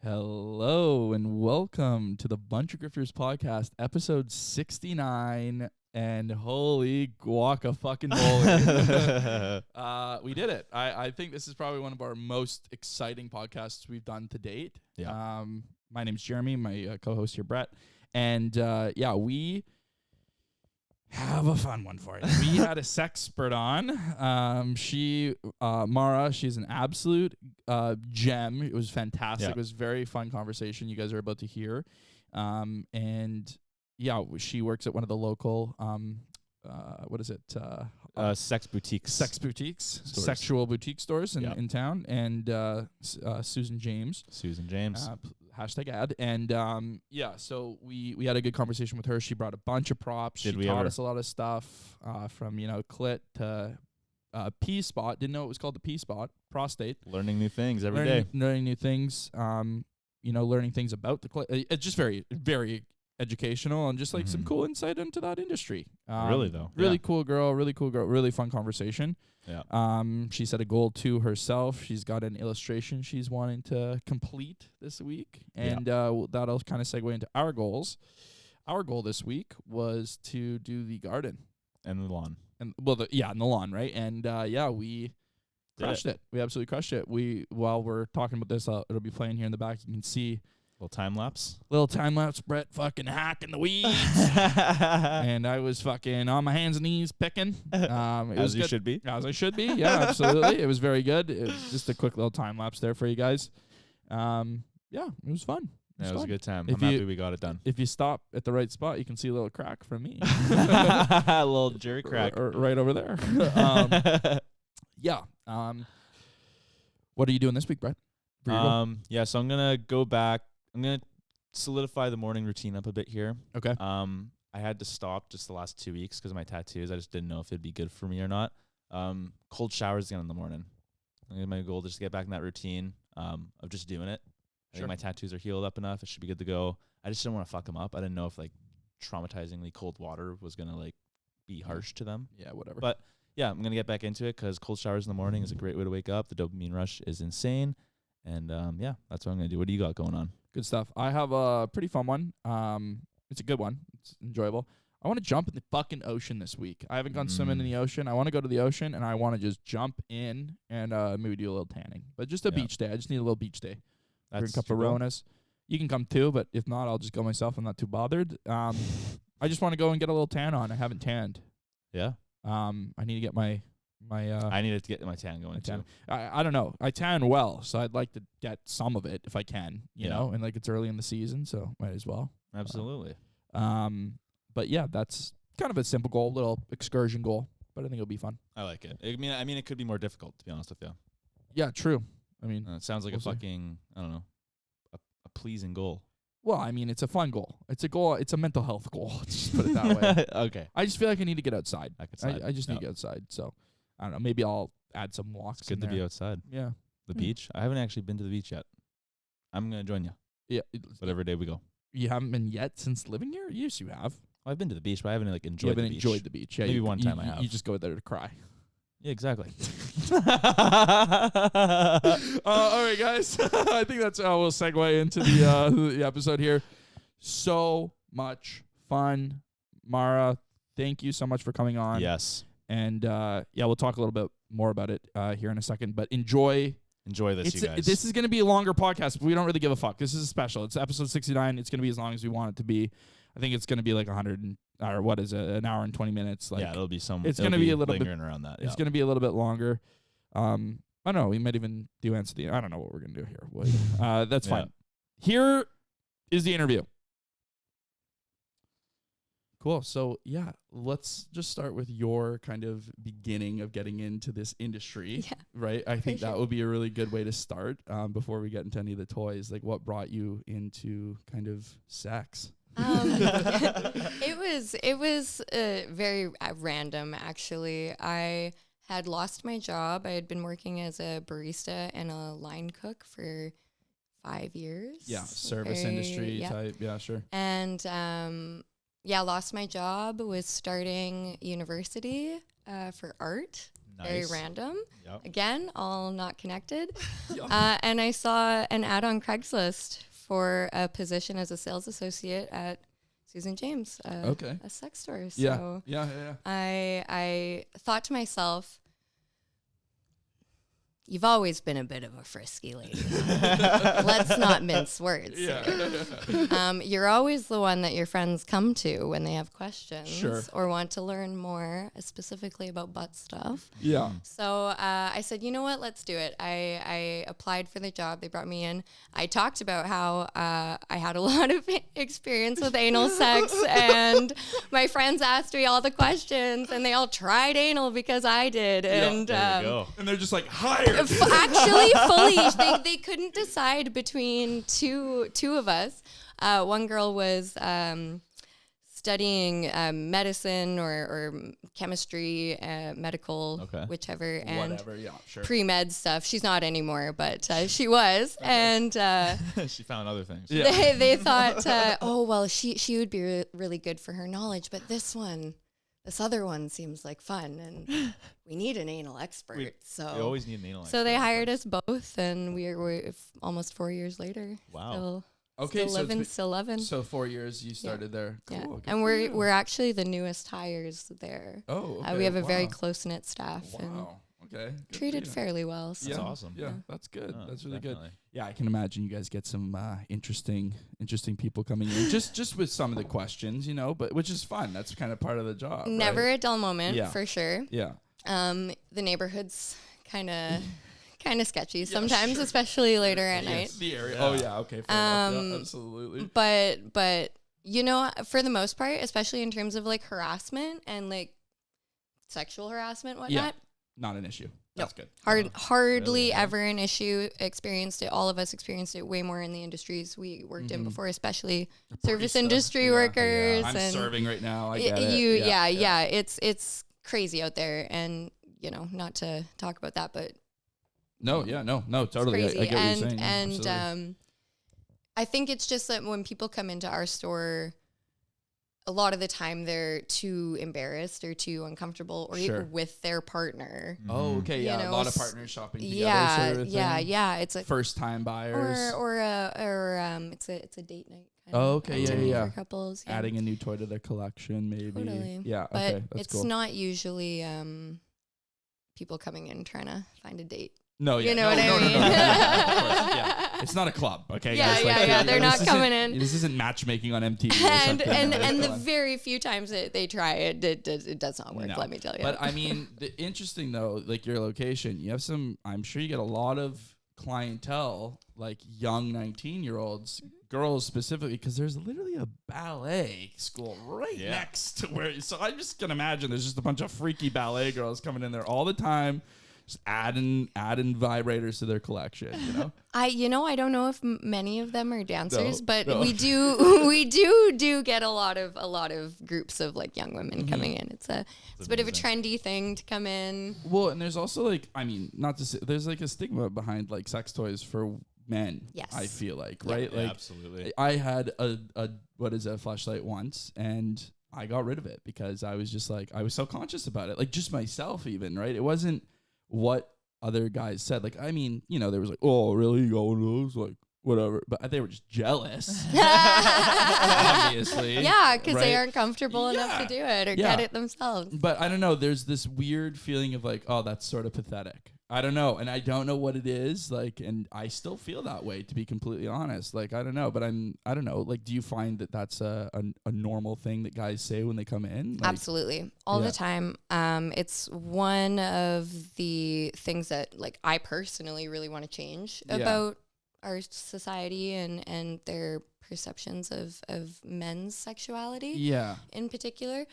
Hello and welcome to the Buncha Grifters podcast, episode 69. And holy guaca fucking moly. We did it. I think this is probably one of our most exciting podcasts we've done to date. Yeah. My name's Jeremy, my co-host here, Brett. And we have a fun one for you. We had a sexpert on. Mara, she's an absolute gem. It was fantastic. Yeah. It was a very fun conversation you guys are about to hear. She works at one of the local, Sex boutiques. Stores. Stores. Sexual boutique stores in town. And Susan James. Hashtag ad. And so we had a good conversation with her. She brought a bunch of props. She taught us a lot of stuff from, clit to P-spot. Didn't know it was called the P-spot. Prostate. Learning new things every day. Learning new things. Learning things about the clit. It's just very, very educational and just like some cool insight into that industry. Really though. Really cool girl. Really fun conversation. Yeah. She set a goal to herself. She's got an illustration she's wanting to complete this week. And that'll kind of segue into our goals. Our goal this week was to do the garden. And the lawn. And in the lawn, right? And we crushed it. We absolutely crushed it. While we're talking about this, it'll be playing here in the back. You can see Little time lapse. Brett fucking hacking the weeds. And I was fucking on my hands and knees picking. As you should be. As I should be. Yeah, absolutely. It was very good. It was just a quick little time lapse there for you guys. It was fun. It was a good time. I'm happy we got it done. If you stop at the right spot, you can see a little crack from me. A little jerry crack. Right over there. What are you doing this week, Brett? So I'm going to go back. I'm going to solidify the morning routine up a bit here. Okay. I had to stop just the last 2 weeks because of my tattoos. I just didn't know if it'd be good for me or not. Cold showers again in the morning. My goal is just to get back in that routine of just doing it. I think my tattoos are healed up enough. It should be good to go. I just didn't want to fuck them up. I didn't know if traumatizingly cold water was going to be harsh to them. Yeah, whatever. But yeah, I'm going to get back into it because cold showers in the morning is a great way to wake up. The dopamine rush is insane. And that's what I'm going to do. What do you got going on? Good stuff. I have a pretty fun one. It's a good one. It's enjoyable. I want to jump in the fucking ocean this week. I haven't gone swimming in the ocean. I want to go to the ocean, and I want to just jump in and maybe do a little tanning. But just a beach day. I just need a little beach day. Drink a cup of Ronas. You can come too, but if not, I'll just go myself. I'm not too bothered. I just want to go and get a little tan on. I haven't tanned. Yeah. I need to get my I needed to get my tan going too. I don't know. I tan well, so I'd like to get some of it if I can, you know, and it's early in the season, so might as well. Absolutely. But yeah, that's kind of a simple goal, little excursion goal, but I think it'll be fun. I like it. I mean, it could be more difficult, to be honest with you. Yeah, true. I mean, it sounds like I don't know, a pleasing goal. Well, I mean, it's a fun goal. It's a goal. It's a mental health goal. Let's just put it that way. Okay. I just feel like I need to get outside. I just need to get outside. So I don't know. Maybe I'll add some walks. It's good to be outside. Yeah. The beach. I haven't actually been to the beach yet. I'm gonna join you. Yeah. Whatever day we go. You haven't been yet since living here? Yes, you have. Well, I've been to the beach, but I haven't enjoyed the beach. Enjoyed the beach. Yeah, maybe one time I have. You just go there to cry. Yeah, exactly. All right, guys. I think that's how we'll segue into the episode here. So much fun. Mara, thank you so much for coming on. Yes. And we'll talk a little bit more about it here in a second. But enjoy this, you guys. This is going to be a longer podcast, but we don't really give a fuck. This is a special. It's episode 69. It's going to be as long as we want it to be. I think it's going to be like an hour and 20 minutes. It'll be some. It's going to be a little lingering around that. It's going to be a little bit longer. I don't know. We might even do answer I don't know what we're going to do here. That's fine. Here is the interview. Cool. So, let's just start with your kind of beginning of getting into this industry, right? I think that would be a really good way to start before we get into any of the toys. Like, what brought you into kind of sex? It was very random, actually. I had lost my job. I had been working as a barista and a line cook for 5 years. Yeah, service industry type. Yeah, sure. And lost my job, was starting university for art. very Nice. random. Yep. Again, all not connected. Yeah. And I saw an ad on Craigslist for a position as a sales associate at Susan James, Okay. a sex store. Yeah. So Yeah. I thought to myself, you've always been a bit of a frisky lady. Let's not mince words. Yeah. You're always the one that your friends come to when they have questions Sure. or want to learn more specifically about butt stuff. Yeah. So I said, you know what, let's do it. I applied for the job. They brought me in. I talked about how I had a lot of experience with anal sex, and my friends asked me all the questions, and they all tried anal because I did. And There you go. And they're just like, hired. Actually, fully, they couldn't decide between two of us. One girl was studying medicine or chemistry, medical, Okay. whichever, and Whatever. Yeah. Sure. pre-med stuff. She's not anymore, but she was. And She found other things. Yeah. they thought, oh, well, she would be really good for her knowledge, but this other one seems like fun, and we need an anal expert. We So always need an anal so they expert. hired us both, and we're almost 4 years later. Wow. Still, Okay. still So, living, it's still loving. so 4 years you started there. Cool. Yeah, good and for you. we're actually the newest hires there. Oh. Okay. We have a very wow. close knit staff and Wow. Okay. Good for treated you. fairly well. So. Yeah. That's awesome. Yeah. Yeah. That's good. Oh, That's really good. definitely. Yeah, I can imagine you guys get some interesting people coming in. just with some of the questions, but which is fun. That's kind of part of the job. Never right? a dull moment, Yeah. for sure. Yeah. The neighborhood's kind of sketchy sometimes, sure. especially later at night. The area. Yeah. Oh yeah. Okay. Fair enough. Yeah, Um, absolutely. But for the most part, especially in terms of like harassment and like sexual harassment, whatnot, Not an issue. That's good. hardly Really, yeah. ever an issue. Experienced it. All of us experienced it way more in the industries we worked in before, especially service Barista. industry Yeah. workers. I'm and serving right now. I y- get it. you, yeah. It's crazy out there, and not to talk about that, but No. Yeah. No. Totally. crazy. I get what and you're saying. and Absolutely. I think it's just that when people come into our store, a lot of the time they're too embarrassed or too uncomfortable, or Sure. with their partner. Oh, okay. you Yeah. A know, lot of s- partners shopping together. Yeah, sort of yeah, thing. yeah. It's a First time buyers. or it's a date night. Kind Oh, of okay, yeah, activity yeah. For couples, yeah. Adding a new toy to their collection, maybe. Totally. Yeah. but okay. That's it's cool. not usually people coming in trying to find a date. No, yeah. You know no, what I no, no, mean? no, no, no, of course, yeah. It's not a club, okay? Yeah, guys? yeah, yeah, they're not this isn't- coming in. This isn't matchmaking on MTV. or and something, and right? and the Come on. very few times that they try it does not work. No. Let me tell you. But I mean, the interesting though, like your location, you have some. I'm sure you get a lot of clientele, like young 19-year-olds, girls specifically, because there's literally a ballet school right Yeah. next to where. So I just can imagine there's just a bunch of freaky ballet girls coming in there all the time, just adding vibrators to their collection. I don't know if many of them are dancers, No, but no. we do get a lot of groups of like young women coming in. It's a bit of a trendy thing to come in. Well, and there's also like, I mean, not to say, there's like a stigma behind like sex toys for men. Yes. I feel like, Yeah. right? Yeah, Like, absolutely. I had a flashlight once, and I got rid of it because I was just like, I was so conscious about it, like just myself even, right? It wasn't what other guys said. Like, I mean, there was like, oh, really? You got one of those? Like, whatever. But they were just jealous, obviously. Yeah, because they right? aren't comfortable enough to Yeah. do it or Yeah. get it themselves. But I don't know. There's this weird feeling of like, oh, that's sort of pathetic. I don't know. And I don't know what it is. Like, and I still feel that way, to be completely honest. Like, I don't know. But I don't know. Like, do you find that that's a normal thing that guys say when they come in? Like, Absolutely. All Yeah. the time. It's one of the things that like I personally really want to change Yeah. about our society and their perceptions of men's sexuality Yeah. in particular.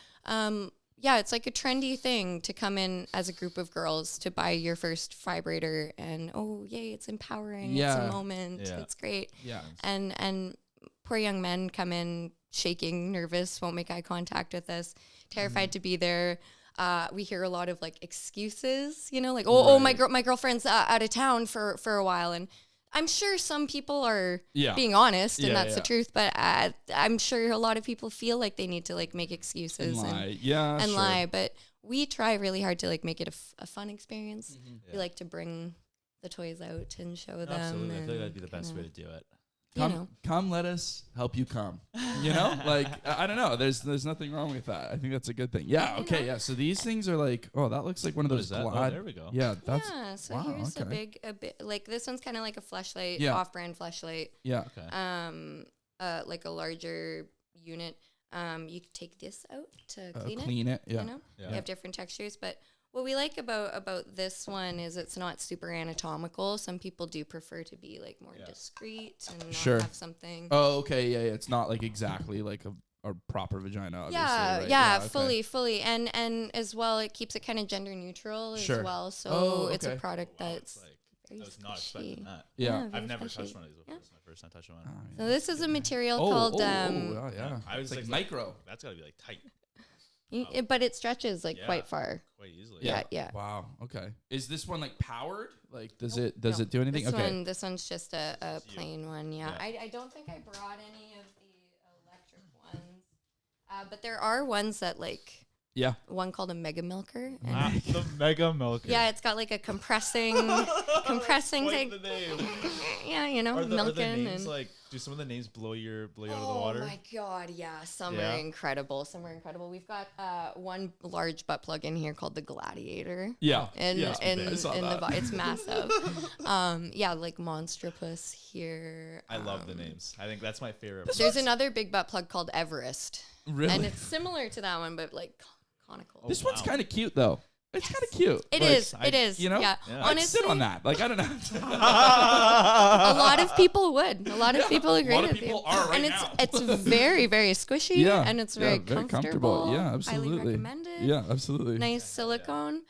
It's like a trendy thing to come in as a group of girls to buy your first vibrator and oh yay, it's empowering. Yeah. It's a moment. Yeah. It's great. Yeah. And poor young men come in shaking, nervous, won't make eye contact with us, terrified to be there. We hear a lot of like excuses, like my girlfriend's out of town for a while, and I'm sure some people are Yeah. being honest, and Yeah, that's the yeah. truth. But I'm sure a lot of people feel like they need to like make excuses And lie. Yeah. and sure. lie. But we try really hard to like make it a fun experience. Yeah. We like to bring the toys out and show them. Absolutely. I feel like and that'd be the best way kinda, to do it. you know. Come, let us help you come. You know, like I don't know. There's nothing wrong with that. I think that's a good thing. Yeah. You Okay. know. Yeah. So these things are like, oh, that looks like one of What those is that? Oh, glad. there we go. Yeah. That's Yeah, so wow, here's okay. a bit like this one's kind of like a fleshlight, Yeah. off-brand fleshlight. yeah. Okay. Like a larger unit. You could take this out to clean it. Clean it. Yeah. You know, Yeah. you have different textures, but what we like about this one is it's not super anatomical. Some people do prefer to be like more Yeah. discreet and not Sure. have something. Oh, okay. Yeah. Yeah. It's not like exactly like a proper vagina. Obviously, Yeah, right? yeah, okay. fully, and as well, it keeps it kind of gender neutral Sure. as well. So Oh, it's a okay. product Wow, that's it's like, very I was not squishy. expecting that. Yeah. very I've never squishy. touched one of these before. Yeah. It's my first time touching one. Oh, So yeah. this is a material Oh, called, yeah. I was It's like like micro. That's gotta be like tight but it stretches like Yeah. quite far. quite easily. Yeah. Wow. Okay. Is this one like powered? Like, does Nope, it no. do anything? Okay. This one's just a Just you. plain one. Yeah. Yeah. I don't think I brought any of the electric ones, but there are ones that like Yeah. one called a mega milker. And Ah, the mega milker. yeah, it's got like a compressing thing. the name. Yeah, you know, Are the milking names and. like? Do some of the names blow you out of the Oh water? my god, yeah. Some Yeah. are incredible. We've got one large butt plug in here called the Gladiator. Yeah. In yeah. in I saw in the that. it's massive. Yeah, like Monstropus here. I love the names. I think that's my favorite. There's another big butt plug called Everest. Really? And it's similar to that one, but like conical. This Oh, one's wow. kind of cute though. It's kind of cute. It Like, is. It I- is. You know? Yeah. Yeah. I'd Honestly, sit on that. Like I don't know. a lot of people would. A lot of people agree lot of with people you. are right and now. it's very very squishy. Yeah, And it's yeah, very very comfortable. comfortable. Yeah, Highly absolutely. recommended. Yeah, absolutely. Nice silicone.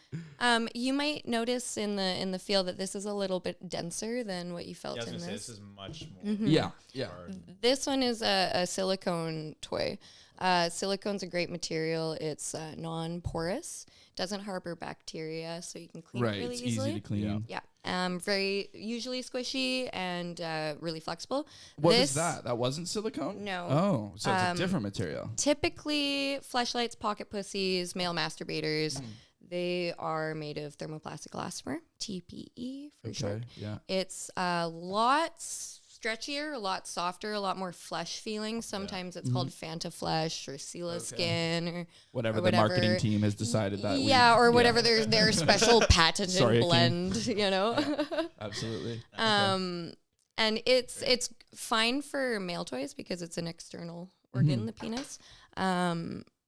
You might notice in the feel that this is a little bit denser than what you felt Yeah, I was in gonna say this. this is much more. Yeah. Yeah. hard. This one is a silicone toy. Silicone's a great material. It's non-porous, doesn't harbor bacteria, so you can clean Right. it really It's easily. easy to clean. Yeah. Very usually squishy and really flexible. What this, is that? That wasn't silicone? No. Oh, so it's a different material. Typically, fleshlights, pocket pussies, male masturbators, they are made of thermoplastic elastomer, TPE for short. Okay. Yeah. It's a lot stretchier, a lot softer, a lot more flesh feeling. Sometimes it's called Fanta Flesh or Sela Skin or Whatever or the marketing whatever. team has decided that. yeah, we, or whatever their special patented Sorry, Akeem. blend, you know. Absolutely. And it's fine for male toys because it's an external organ, the penis.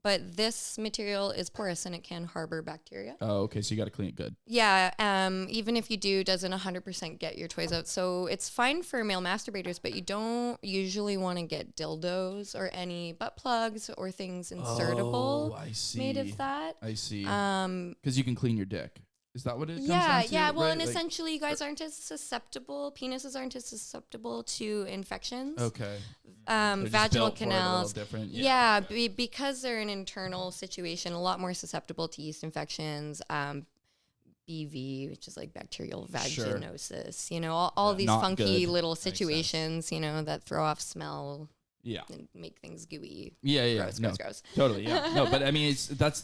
But this material is porous and it can harbor bacteria. Oh, okay. So you got to clean it good. Yeah, even if you do, it doesn't 100% get your toys out. So it's fine for male masturbators, but you don't usually want to get dildos or any butt plugs or things insertable Oh, I see. made of that. I see. Um, Because you can clean your dick. Is that what it comes yeah, down to? yeah. Well, right? and Like- essentially, you guys aren't as susceptible. Penises aren't as susceptible to infections. Okay. They're just Vaginal built for it a little canals. different. Yeah, because they're an internal situation, a lot more susceptible to yeast infections, BV, which is like bacterial Sure. vaginosis. You know, all these Not funky good. little sense. situations. You know, that throw off smell Yeah. and make things gooey. Yeah. Yeah. Gross, no, gross, gross. Totally. Yeah. No, but I mean, that's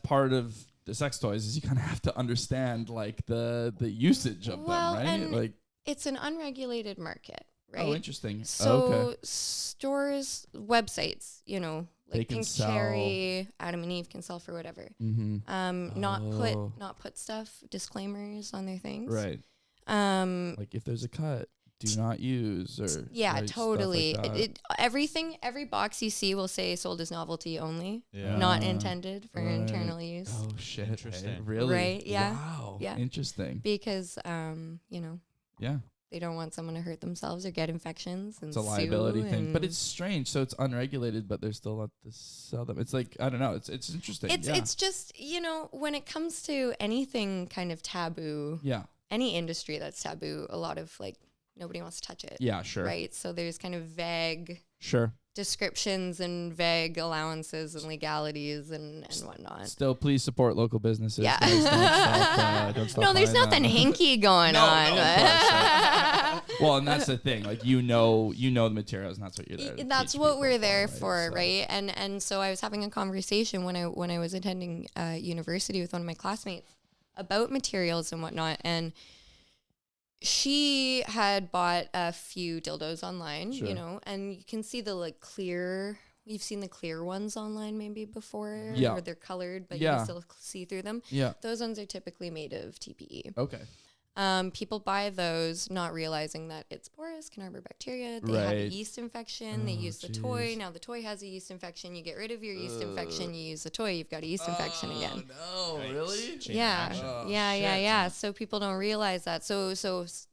part of the sex toys is you kind of have to understand like the usage of Well, them, right? and Like, It's an unregulated market, right? oh, interesting. So Okay. stores, websites, you know, They like can Pink sell- Cherry, Adam and Eve can sell for whatever. Mm-hmm. Not put stuff disclaimers on their things. Right. Like if there's a cut, do not use or Yeah, right, stuff totally. Like that. Every box you see will say sold as novelty only, Yeah. not intended for right. internal use. Oh shit! Interesting. Hey, really? Right, yeah, Wow. yeah. Interesting. Because you know, Yeah. they don't want someone to hurt themselves or get infections and It's a liability sue thing, but and- it's strange. So it's unregulated, but they're still allowed to sell them. It's like I don't know. It's interesting. it's yeah. it's just, you know, when it comes to anything kind of taboo, yeah. any industry that's taboo, a lot of like nobody wants to touch it. Yeah. Sure. Right. So there's kind of vague Sure. descriptions and vague allowances and legalities and whatnot. Still, please support local businesses. Yeah. Guys, don't stop No, there's buying nothing that. hinky going No, on. no, of course, well, and that's the thing. Like, you know the materials, and that's what you're there to That's teach what people we're there right? for, So- right? And so I was having a conversation when I was attending university with one of my classmates about materials and whatnot, and she had bought a few dildos online, Sure. you know, and you can see the like clear. You've seen the clear ones online maybe before, Yeah. where they're colored, but you Yeah. can still see through them. Yeah. Those ones are typically made of TPE. Okay. People buy those not realizing that it's porous, can harbor bacteria. They have a Right. yeast infection. They Oh, use the toy. jeez. Now the toy has a yeast infection. You get rid of your yeast infection. You use the toy. You've got a yeast infection again. No, Yikes. really? Chain Yeah. reaction. Oh, yeah. shit. So people don't realize that. So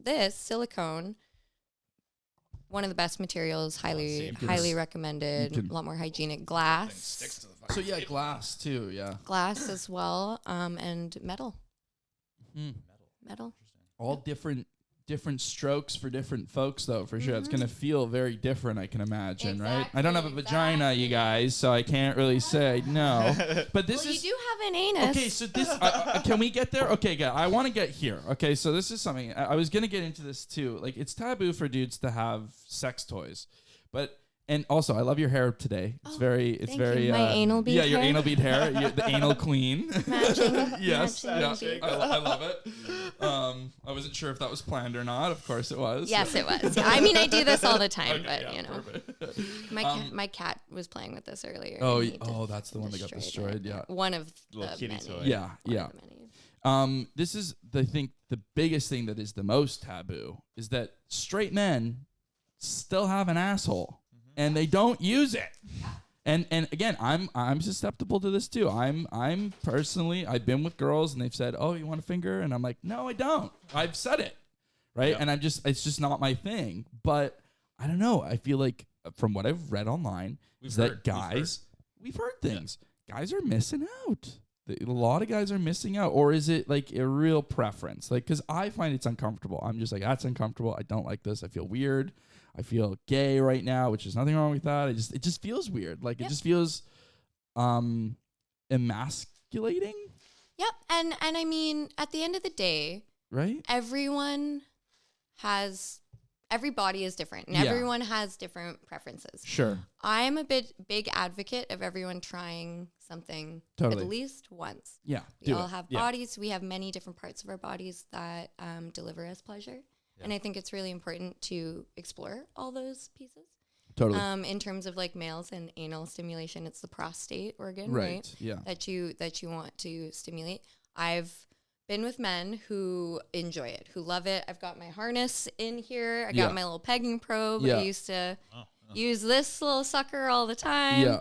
this silicone, one of the best materials, highly safe. recommended. you can- A lot more hygienic. Glass, So yeah, glass too. Yeah. glass as well, and metal. Metal. All different strokes for different folks, though, for sure. It's Mm-hmm. gonna feel very different, I can imagine, right? I don't have a Exactly, vagina, you guys, so I can't really say no. But this Well, is you do have an anus. okay. So this, can we get there? Okay, good. I want to get here. Okay, so this is something I was gonna get into this too. Like, it's taboo for dudes to have sex toys, but. And also, I love your hair today. It's Oh, very, thank you. My anal bead Yeah, your hair? anal bead hair. You're the anal queen. Matching. Yes, matching yeah, bead. I love it. I wasn't sure if that was planned or not. Of course it was. Yes, it was. I mean, I do this all the time, Okay, but yeah, you know, perfect. my cat was playing with this earlier. Oh, and he that's the one that got destroyed destroyed. it. Yeah. One of Little the kitty many. toy. Yeah, One yeah. of the many. This is, I think, the biggest thing that is the most taboo is that straight men still have an asshole and they don't use it. And again, I'm susceptible to this too. I'm personally, I've been with girls and they've said, "Oh, you want a finger?" And I'm like, "No, I don't." I've said it, right? Yeah. And it's just not my thing. But I don't know. I feel like from what I've read online, is that guys, we've heard things. Guys are missing out. A lot of guys are missing out. Or is it like a real preference? Like, because I find it's uncomfortable. I'm just like, that's uncomfortable. I don't like this. I feel weird. I feel gay right now, which is nothing wrong with that. It just feels weird. Like, it just feels emasculating, Yep, and I mean, at the end of the day, right? every body is different, and Yeah. everyone has different preferences. Sure. I'm a big advocate of everyone trying something Totally. at least once. Yeah. We do all it. have Yeah. bodies. We have many different parts of our bodies that deliver us pleasure. And I think it's really important to explore all those pieces. Totally. In terms of like males and anal stimulation, it's the prostate organ, Right. right? Yeah. That you want to stimulate. I've been with men who enjoy it, who love it. I've got my harness in here. I got Yeah. my little pegging probe. Yeah. I used to use this little sucker all the time. Yeah.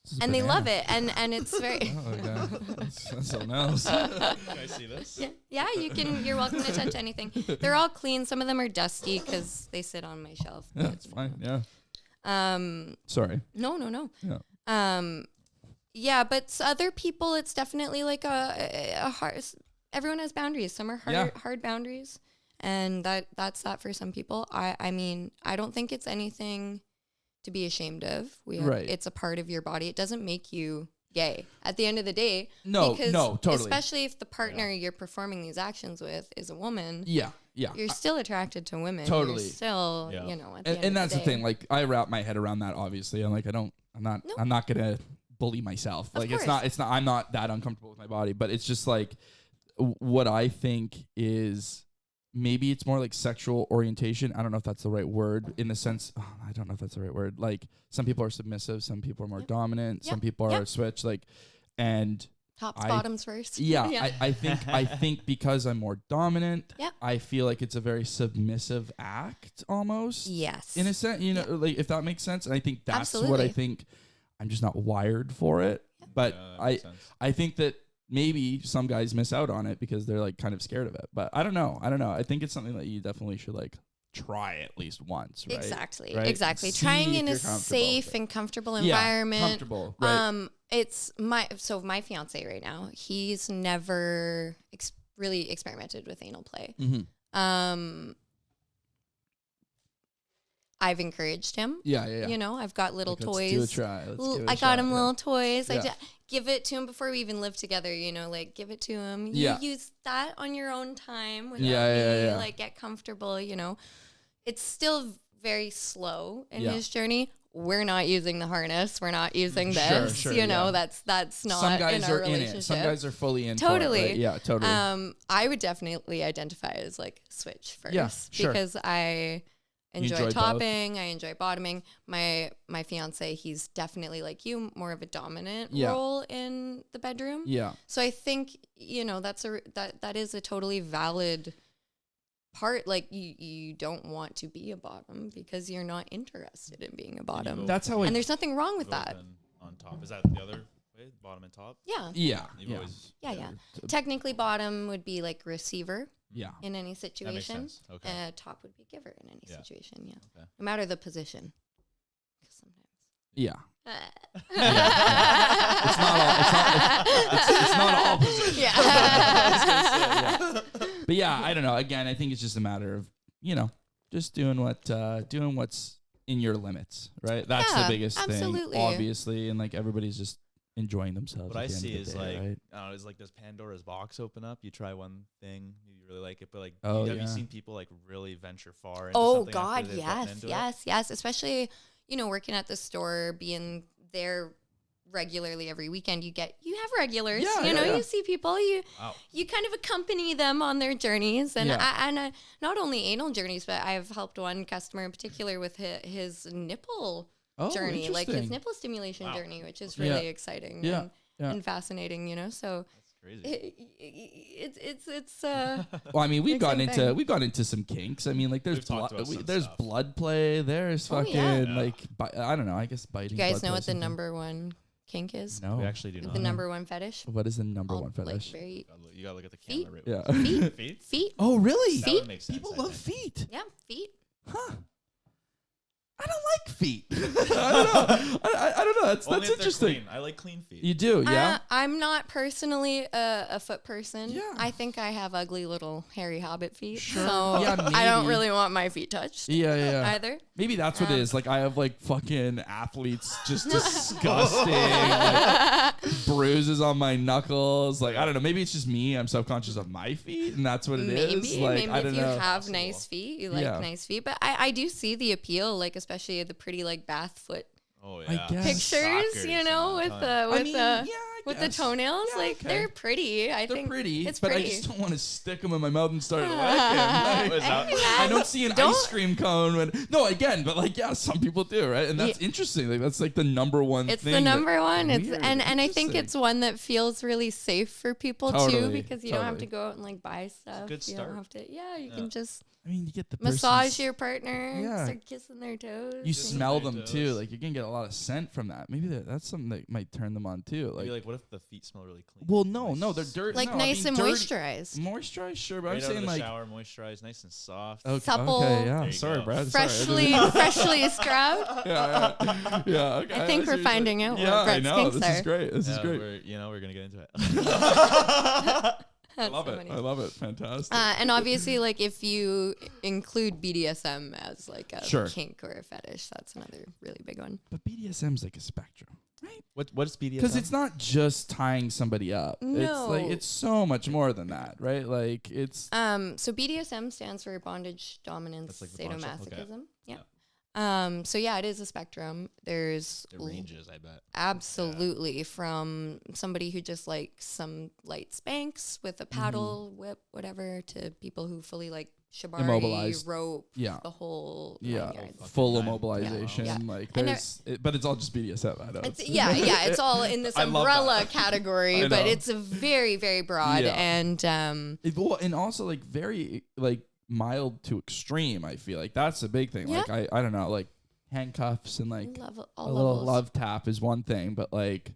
This is And they banana. love it, and it's very Oh, okay. That's something else. Can I see this? yeah. You're welcome to touch anything. They're all clean. Some of them are dusty because they sit on my shelf. Yeah, it's fine. Yeah. Sorry. No. Yeah. Yeah, but other people, it's definitely like a hard. Everyone has boundaries. Some are hard boundaries, and that's that for some people. I mean, I don't think it's anything to be ashamed of. Right. It's a part of your body. It doesn't make you gay at the end of the day. No, because totally. Especially if the partner you're performing these actions with is a woman. Yeah. Yeah. You're still attracted to women. Totally. You're still, Yeah. you know, at the end And of that's the the day. thing. Like, I wrap my head around that. Obviously, I'm like, I'm not gonna bully myself. Like, course. it's not. I'm not that uncomfortable with my body. But it's just like what I think is maybe it's more like sexual orientation. I don't know if that's the right word in the sense. I don't know if that's the right word. Like, some people are submissive, some people are more dominant, some people are switch. Like, and Tops, bottoms first. yeah, I think because I'm more dominant, Yep. I feel like it's a very submissive act almost. Yes. In a sense, you know, like, if that makes sense. And I think that's what I Absolutely. think. I'm just not wired for it. But Yeah, that makes sense. I think that maybe some guys miss out on it because they're like kind of scared of it. But I don't know. I think it's something that you definitely should like try at least once, right? Exactly. Right? Exactly. See Trying if in a you're comfortable safe with it. and comfortable Yeah, environment. comfortable, right? It's my fiance right now. He's never really experimented with anal play. Mm-hmm. I've encouraged him. Yeah. You know, I've got little Like, toys. Let's do a try. I got him little toys. Yeah. Give it to him before we even lived together, you know, like give it to him. You Yeah. use that on your own time without Yeah. like get comfortable, you know. It's still very slow in Yeah. his journey. We're not using the harness. We're not using this. Sure, you know, yeah. that's not Some guys in our are in relationship. it. Some guys are fully in. Totally. For it, right? Yeah, totally. I would definitely identify as like switch first. Yeah, sure. Because I enjoy enjoy both? topping, I enjoy bottoming. My fiance, he's definitely like you, more of a dominant Yeah. role in the bedroom. Yeah. So I think, you know, that is a totally valid part. Like you don't want to be a bottom because you're not interested in being a bottom. That's how And there's nothing wrong with You've always that. been on top. Is that the other way? Bottom and top? Yeah. Yeah. You've Yeah. always. Yeah. Technically bottom would be like receiver Yeah. in any That makes situation. sense. Okay. Top would be giver in any Yeah. situation. Yeah. Okay. No matter the position. 'Cause sometimes. Yeah. It's It's not all positions. Yeah. But yeah, I don't know. Again, I think it's just a matter of, you know, just doing what's in your limits, right? That's the Yeah, biggest absolutely. thing, obviously, and like everybody's just enjoying themselves. What at I the end see of the is day, like, right? I don't know, it's like does Pandora's box open up? You try one thing, you really like it, but like, Oh, have yeah. you seen people like really venture far into Oh something after God, they've gotten yes, into it? yes. Especially, you know, working at the store, being there regularly every weekend, you have regulars. Yeah, you know, yeah. you see people, you Wow. kind of accompany them on their journeys, and Yeah. not only anal journeys, but I've helped one customer in particular with his nipple Oh, journey, like his interesting. nipple stimulation Wow. journey, which is Yeah. really exciting Yeah, and, yeah. and fascinating. You know, so That's crazy. it's Well, I mean, we've Same thing. gone into some kinks. I mean, like there's We've talked about some there's stuff. blood play. There's Oh, fucking yeah. like I don't know. I guess biting. you guys blood know play what the something. number one kink is? No, We actually do not. The number one fetish. What is the number All, one like, fetish? very You gotta look at the Feet? camera. Yeah. Feet. Feet? feet. Oh, really? That would make sense. People I love think. feet. Yeah, feet. Huh. I don't like feet. I don't know. I don't know. Only That's if they're interesting. clean. I like clean feet. You do, yeah? I'm not personally a foot person. Yeah. I think I have ugly little hairy hobbit feet. Sure. So Yeah, I don't maybe. really want my feet touched Yeah. either. Maybe that's what it is. Like I have like fucking athletes, just disgusting like, bruises on my knuckles. Like I don't know. Maybe it's just me. I'm subconscious of my feet, and that's what it is. Maybe, Like maybe I if don't you know. have Possible. nice feet, you like Yeah. nice feet. But I do see the appeal, like especially the pretty like bath foot Oh I yeah. guess. pictures, Soccer, you know, with the I mean, yeah, I with the guess. toenails. Yeah, Like okay. they're pretty. I They're think pretty, it's but pretty. I just don't want to stick them in my mouth and start licking. Like, I don't see an Don't- ice cream cone when. No, again, but like, yeah, some people do, right? And that's interesting. Like, that's like the number one It's thing. the that- number one. It's Weird. and I think Interesting. it's one that feels really safe for people too, Totally, because you don't have to totally. go out and like buy stuff. good You start. don't have to. Yeah, you Yeah. can just I mean, you get the massage person's- your partner, Yeah. start kissing their toes. You Just smell my them too. toes. Like you can get a lot of scent from that. Maybe that's something that might turn them on too. Maybe Like, like, what if the feet smell really clean? well, no, Nice. they're dirty. like no, I nice mean and dirty- moisturized. Moisturized, sure, but Right I'm out saying of the like. shower, moisturized, nice and soft. Okay, Supple. okay, There yeah. you Sorry, go. Brad. Sorry, I Freshly, didn't- freshly scrubbed. yeah, yeah, okay. I think see we're what you're finding saying. out what Yeah, I Brett's know. kinks This is are. great. This is Yeah, great. we're gonna get into it. I love it. I love it. Fantastic. And obviously, like if you include BDSM as like a Sure. kink or a fetish, that's another really big one. But BDSM's like a spectrum, right? What's BDSM? Because it's not just tying somebody up. It's like No. it's so much more than that, right? Like it's So BDSM stands for bondage, dominance, That's like the Buncha? Okay. sadomasochism. Yeah. So yeah, it is a spectrum. There's It ranges, I bet. absolutely from somebody who just likes some light spanks with a paddle, whip, whatever, to people who fully like shibari, Immobilized. rope, yeah. the whole Yeah, nine yards. full Fucking immobilization. Yeah. Like And there's, but it's all just BDSM. I know. It's, yeah, it's all in this I love umbrella that. category, I but know. it's a very, very broad Yeah. and Well, and also like very like mild to extreme. I feel like that's a big thing. Yeah. Like I don't know, like handcuffs and like all a little levels. love tap is one thing, but like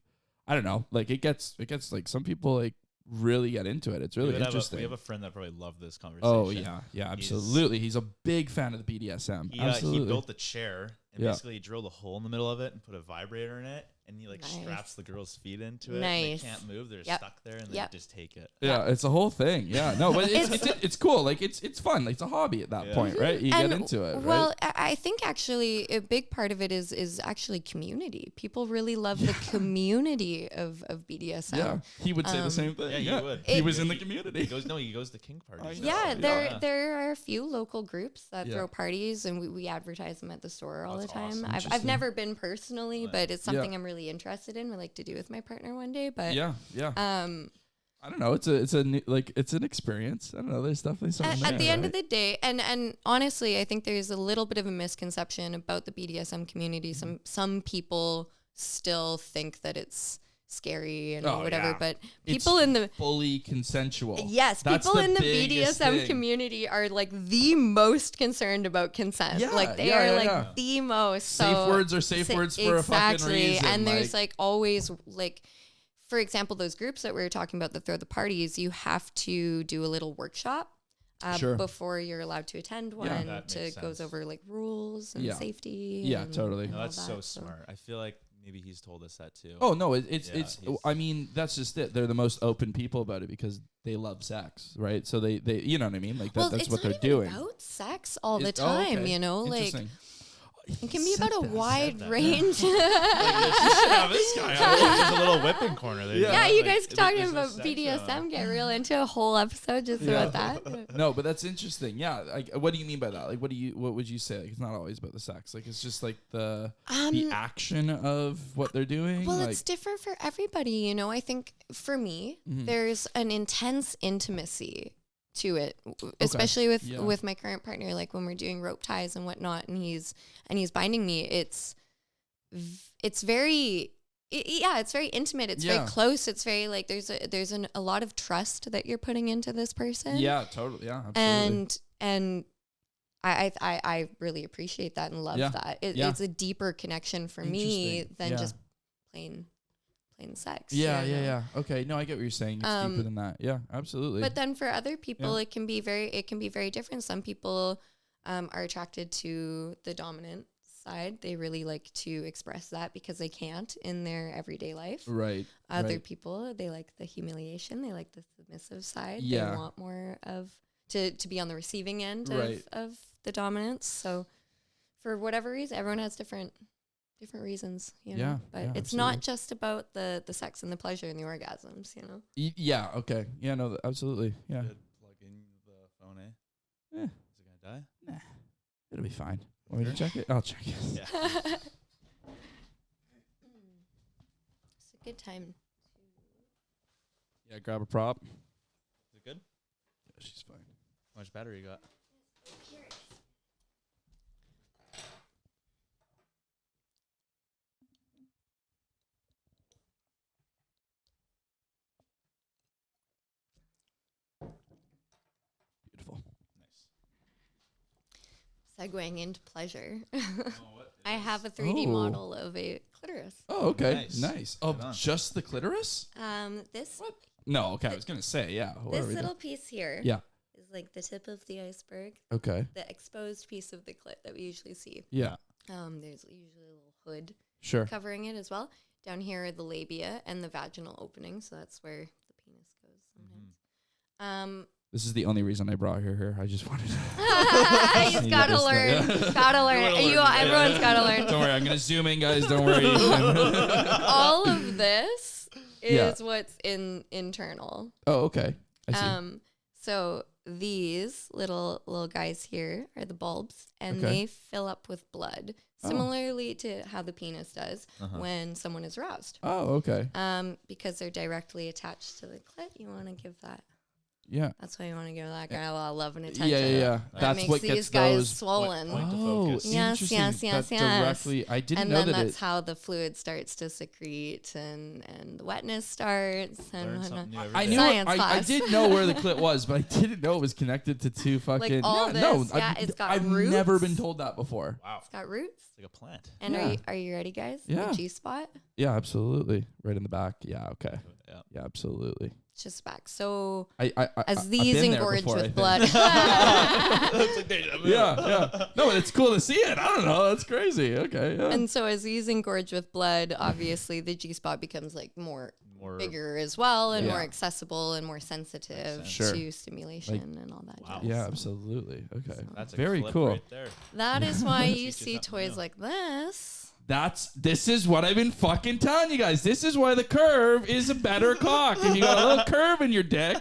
I don't know, like it gets like some people like really get into it. It's really interesting. We have a friend that probably loved this conversation. Oh yeah, absolutely. He's a big fan of the BDSM. He Absolutely. built the chair and Yeah. basically drilled a hole in the middle of it and put a vibrator in it, and he like Nice. straps the girl's feet into it. Nice. And they can't move; they're just Yep. stuck there, and Yep. they just take it. Yeah, it's a whole thing. Yeah, no, but it's cool. Like it's fun. Like it's a hobby at that Yeah. point, right? You And, get into it, right? Well, I think actually a big part of it is actually community. People really love the community of BDSM. Yeah, he would say the same thing. Yeah, you would. He was in the community. He goes to king parties. Yeah, there are a few local groups that throw parties, and we advertise them at the store all the time. Awesome. I've never been personally, but it's something I'm really interested in. Would like to do with my partner one day. But I don't know. It's an experience. I don't know. There's definitely something. At the end of the day, and honestly, I think there's a little bit of a misconception about the BDSM community. Some people still think that it's scary and whatever, but people in the fully consensual. Yes, That's people in the biggest BDSM thing. community are like the most concerned about consent. Yeah, like they are the most. Safe so words are safe words for a fucking reason. And there's like always like, for example, those groups that we were talking about that throw the parties, you have to do a little workshop before you're allowed to attend one. Goes over like rules and safety. Yeah, and totally. No, that's so smart. I feel like maybe he's told us that too. Oh no, it's. I mean, that's just it. They're the most open people about it because they love sex, right? So they you know what I mean? Like that's what they're doing. It's not about sex all the time, you know, like. It can be about a wide range. This guy. There's a little whipping corner there. Yeah, you guys talking about BDSM, get real into a whole episode just about that. No, but that's interesting. Yeah, like what do you mean by that? Like what would you say? Like it's not always about the sex. Like it's just like the action of what they're doing. Well, like, it's different for everybody, you know. I think for me, there's an intense intimacy to it, especially with my current partner. Like when we're doing rope ties and whatnot, and he's binding me, it's very it's very intimate. It's very close. It's very like there's a lot of trust that you're putting into this person. Yeah, totally. Yeah, absolutely. And I really appreciate that and love that. It's a deeper connection for me than just plain sex. Yeah. Okay. No, I get what you're saying. It's deeper than that. Yeah, absolutely. But then for other people, it can be very different. Some people are attracted to the dominant side. They really like to express that because they can't in their everyday life. Right. Other people, they like the humiliation. They like the submissive side. Yeah. They want more of to be on the receiving end of the dominance. So for whatever reason, everyone has different reasons, you know. But it's not just about the sex and the pleasure and the orgasms, you know. Yeah. Okay. Yeah. No. Absolutely. Yeah. Plug in the phone, eh? Yeah. Is it gonna die? Nah. It'll be fine. Want me to check it? I'll check it. Yeah. It's a good time. Yeah. Grab a prop. Is it good? Yeah, she's fine. How much battery you got? Beautiful. Nice. Segueing into pleasure. I have a 3D model of a clitoris. Oh, okay. Nice. Right Of on. just the clitoris? This What? No. Okay. I was gonna say yeah. What this are we little doing? piece here Yeah. is like the tip of the iceberg. Okay. The exposed piece of the clit that we usually see. Yeah. There's usually a little hood Sure. covering it as well. Down here are the labia and the vaginal opening, so that's where the penis goes sometimes. This is the only reason I brought her here. I just wanted to. He's gotta learn. Gotta learn. Everyone's gotta learn. Don't worry. I'm gonna zoom in, guys. Don't worry. All of this is what's internal. Oh, okay. I see. So these little guys here are the bulbs, and Okay. they fill up with blood, similarly to how the penis does when someone is aroused. Oh, okay. Because they're directly attached to the clit, you want to give that. Yeah. That's why you want to give that guy a lot of love and attention. Yeah. That That's makes what these gets guys those. swollen. Point to Oh, focus. Yes, interesting. yes. That directly. I didn't And know then that that's how the fluid starts to secrete and the wetness starts and Learn whatnot. something new every I day. knew. Science I class. did know where the clit was, but I didn't know it was connected to two fucking. all yeah, this, no, yeah, it's got I've roots. never been told that before. Wow. It's got roots. It's like a plant. And Yeah. are you ready, guys? Yeah. The G spot. Yeah, absolutely. Right in the back. Yeah. Okay. Yeah. Yeah, absolutely. It's just back. So I as I've these been there engorge before, I with think. blood. Yeah. No, but it's cool to see it. I don't know. That's crazy. Okay. Yeah. And so as these engorge with blood, obviously the G spot becomes like more more bigger as well, and Yeah. more accessible and more sensitive Sure. to stimulation and all that. Wow. jazz. Yeah, absolutely. Okay. That's a Very clip cool. right there. That is why you Teaches see something toys new. like this. This is what I've been fucking telling you guys. This is why the curve is a better cock. If you got a little curve in your dick,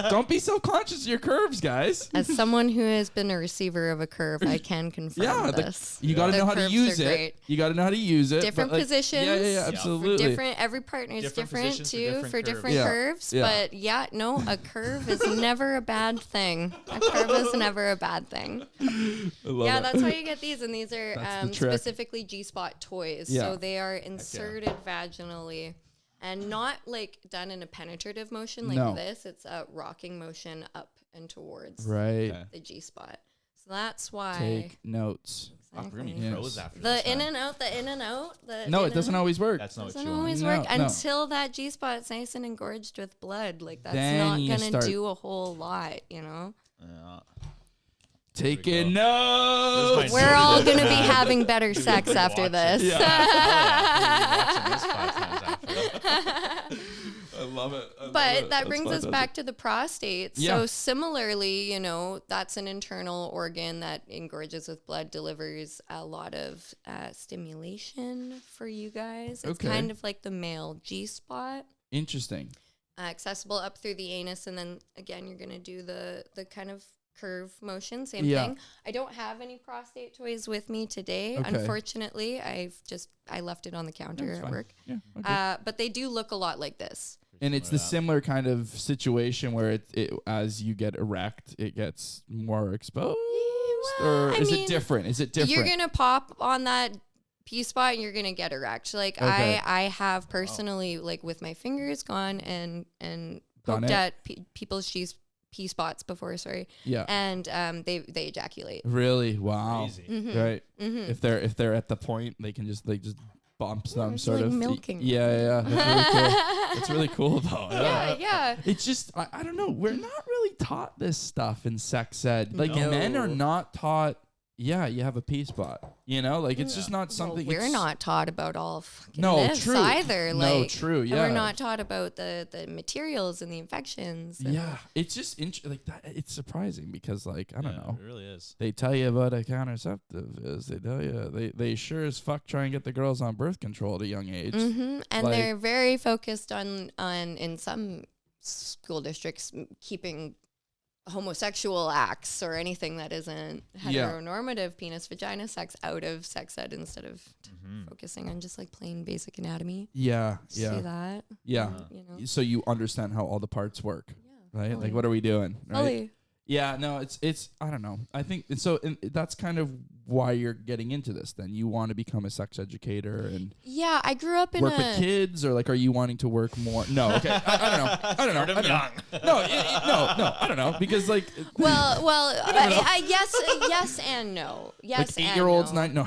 don't be so conscious of your curves, guys. As someone who has been a receiver of a curve, I can confirm Yeah, this. You got to The know how to curves use are it. great. You got to know how to use it. Different but, like, positions. Yeah, Yeah, for absolutely. different, every partner is Different different positions for too, different for curves. different Yeah. curves. Yeah. But yeah, no, a curve is never a bad thing. A curve is never a bad thing. I love Yeah, it. that's why you get these, and these are That's the trick. specifically G-spot toys. Yeah. So they are inserted vaginally, and not like done in a penetrative motion like No. this. It's a rocking motion up and towards Right. Okay. the G-spot. So that's why. Take notes. Fuck, we're gonna Exactly. be Yes. froze after The this. in man. and out, the in and out. The No, in it and doesn't out. always work. That's not what Doesn't you want. always No, work no. until that G spot's nice and engorged with blood. Like that's Then not you gonna start- do a whole lot, you know. Yeah. Taking This notes. is my We're note all that gonna be now. having better sex Watch after it. this. Yeah. Yeah, we'll be watching this 5 times after. I love it. But that brings us back to the prostate. Yeah. So similarly, you know, that's an internal organ that engorges with blood, delivers a lot of stimulation for you guys. It's Okay. kind of like the male G spot. Interesting. Accessible up through the anus, and then again you're gonna do the kind of curve motion, same Yeah. thing. I don't have any prostate toys with me today, Okay. unfortunately. I left it on the counter That's at fine. work, Yeah. Okay. but they do look a lot like this. And it's the Similar similar kind of situation where it as you get erect, it gets more exposed, Well, or I is mean, it different? Is it different? You're gonna pop on that P spot and you're gonna get erect. Like Okay. I have personally, like with my fingers gone and Done poked it? at people's P spots before, Yeah. and they ejaculate. Really? Wow. Crazy. Mhm. Right. Mhm. If they're at the point, they just bumps them it's sort like of. milking. Yeah. That's really cool. It's really cool though. Yeah. It's just I don't know. We're not really taught this stuff in sex ed. Like No. men are not taught. Yeah, you have a P spot. You know, like it's just not Well, something. we're it's- not taught about all fucking No, this true. either. No, Like, true. and Yeah. we're not taught about the materials and the infections. And Yeah, it's just like that. It's surprising because like I don't know. It really is. They tell you what a contraceptive is. They tell you they sure as fuck try and get the girls on birth control at a young age. And Like- they're very focused on in some school districts keeping homosexual acts or anything that isn't Yeah. heteronormative penis vagina sex out of sex ed instead of Mm-hmm. focusing on just like plain basic anatomy. Yeah, See yeah, that? yeah. You know. So you understand how all the parts work, Yeah. right? fully. Like what are we doing? Right? Fully. Yeah, no, it's I don't know. I think so. And that's kind of why you're getting into this. Then you want to become a sex educator and Yeah, I grew up in work a with kids, or like, are you wanting to work more? No, okay, I don't know. I don't know. I don't know. No, I don't know because like well, yes and no. Yes, like and 8-year-olds, no. no.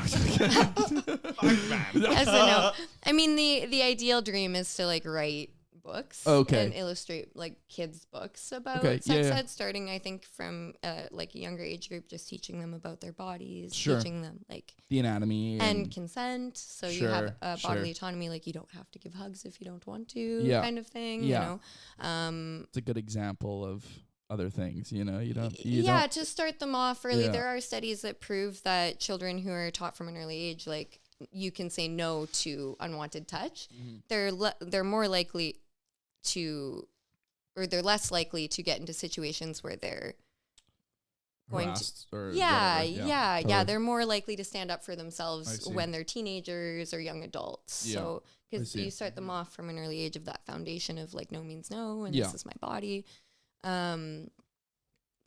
Yes and no. I mean, the ideal dream is to like write books Okay. and illustrate like kids books about Okay, sex yeah. ed, starting I think from like a younger age group, just teaching them about their bodies, Sure. teaching them like The anatomy and consent, so you have Sure, bodily sure. autonomy, like you don't have to give hugs if you don't want to, Yeah. kind of thing. Yeah. You know, it's a good example of other things. You know, you don't. to start them off early. Yeah. There are studies that prove that children who are taught from an early age, like you can say no to unwanted touch, Mm-hmm. they're more likely to, or they're less likely to get into situations where they're going harassed or yeah, whatever. yeah, totally. they're more likely to stand up for I themselves see. when they're teenagers or young adults. Yeah, So because see. you start them off from an early age of that foundation of like no means no, and Yeah. this is my body.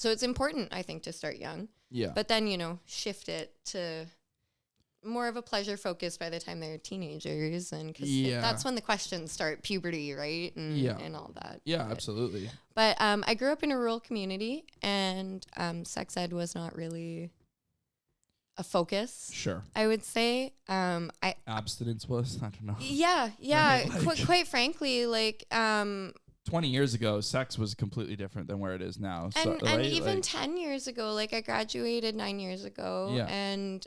So it's important, I think, to start young, Yeah. but then shift it to more of a pleasure focus by the time they're teenagers, and because Yeah. that's when the questions start, puberty, right, and Yeah. and all that. Yeah, But- absolutely. But I grew up in a rural community, and sex ed was not really a focus, Sure. I would say. I Abstinence was, I don't know. yeah. Right, like- Quite frankly, like 20 years ago, sex was completely different than where it is now. So, and right? even Like, 10 years ago, like I graduated 9 years ago, Yeah. and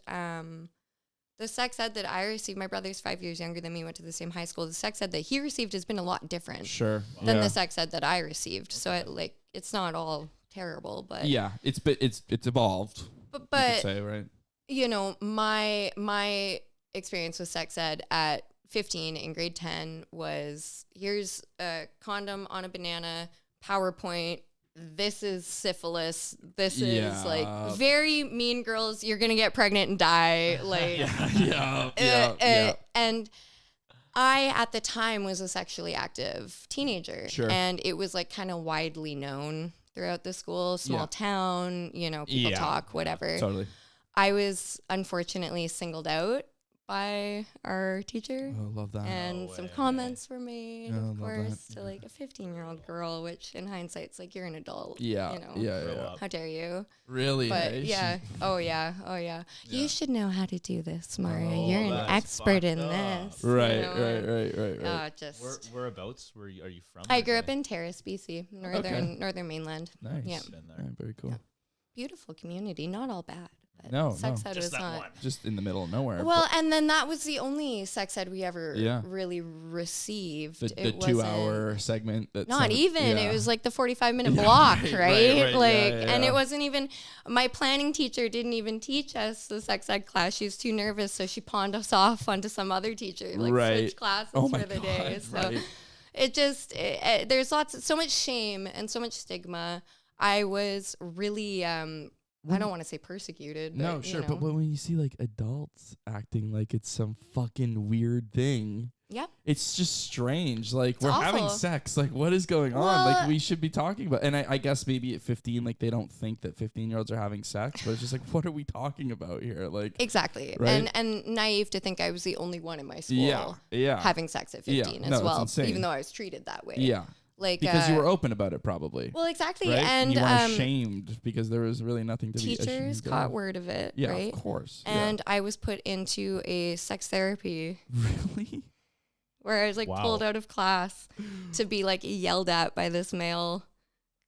the sex ed that I received, my brother's 5 years younger than me, went to the same high school. The sex ed that he received has been a lot different than the sex ed that I received. So it's not all terrible, but it's evolved. But you could say, right? You know, my experience with sex ed at 15 in grade 10 was, here's a condom on a banana, PowerPoint. This is syphilis. This is like very Mean Girls. You're gonna get pregnant and die. Like, and I at the time was a sexually active teenager, and it was like kind of widely known throughout the school, small town. You know, people talk, whatever. Totally. I was unfortunately singled out by our teacher. Oh, love that. And some comments were made, of course, to like a 15-year-old girl, which in hindsight's like, you're an adult. Yeah. You know, how dare you? Really? But Oh yeah. You should know how to do this, Maria. You're an expert in this. Right, you know? right. Whereabouts are you from? I grew up in Terrace, BC, northern mainland. Nice. Yeah. Very cool. Yeah. Beautiful community, not all bad. No, sex ed was not. One. Just in the middle of nowhere. Well, and then that was the only sex ed we ever really received. The 2-hour segment. Not even. It was like the 45-minute block, right? And it wasn't even. My planning teacher didn't even teach us the sex ed class. She was too nervous, so she pawned us off onto some other teacher, switch classes for the day. So it just there's so much shame and so much stigma. I was really. I don't want to say persecuted. But, no, sure. But when you see like adults acting like it's some fucking weird thing, it's just strange. Like we're having sex. Like what is going on? Like we should be talking about. And I guess maybe at 15, like they don't think that 15-year-olds are having sex, but it's just like, what are we talking about here? Like exactly. Right? And naive to think I was the only one in my school having sex at 15 as well, even though I was treated that way. Yeah. Like, because you were open about it, probably. Well, exactly, right? And you weren't ashamed because there was really nothing to be ashamed of. Teachers caught word of it, right? Yeah, of course. And I was put into a sex therapy. Really? Where I was like pulled out of class to be like yelled at by this male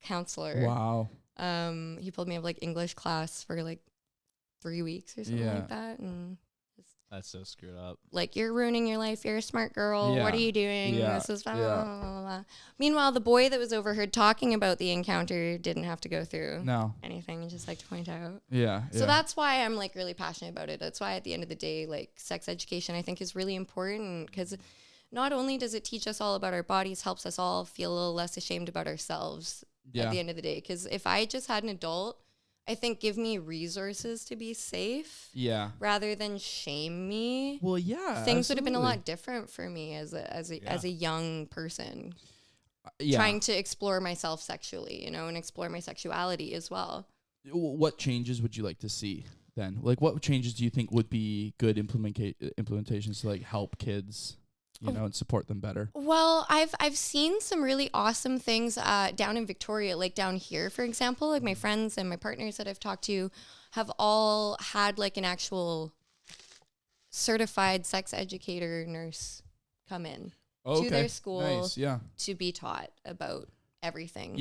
counselor. Wow. He pulled me out of like English class for like 3 weeks or something like that, and. That's so screwed up. Like, you're ruining your life. You're a smart girl. What are you doing? This is blah, blah, blah, blah. Meanwhile, the boy that was overheard talking about the encounter didn't have to go through anything. I just like to point out. So that's why I'm like really passionate about it. That's why at the end of the day, like sex education, I think is really important because not only does it teach us all about our bodies, helps us all feel a little less ashamed about ourselves at the end of the day. Because if I just had an adult, I think give me resources to be safe. Rather than shame me. Well, things would have been a lot different for me as a young person. Trying to explore myself sexually, and explore my sexuality as well. What changes would you like to see then? Like, what changes do you think would be good implementations to like help kids? And support them better. Well, I've seen some really awesome things down in Victoria, like down here, for example. Like my friends and my partners that I've talked to have all had like an actual certified sex educator nurse come in to their school to be taught about everything.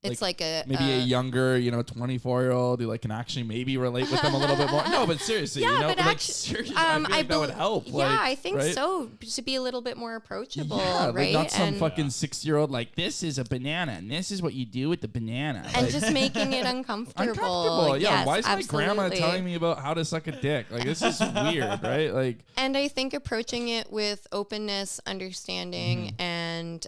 It's like a maybe a younger, 24-year-old who like can actually maybe relate with them a little bit more. No, but seriously, but like seriously, I feel like that would help. I think so, to be a little bit more approachable, right? Like not some fucking 6-year-old like this is a banana and this is what you do with the banana, and just making it uncomfortable. Yeah, why is my grandma telling me about how to suck a dick? Like this is weird, right? Like, and I think approaching it with openness, understanding, and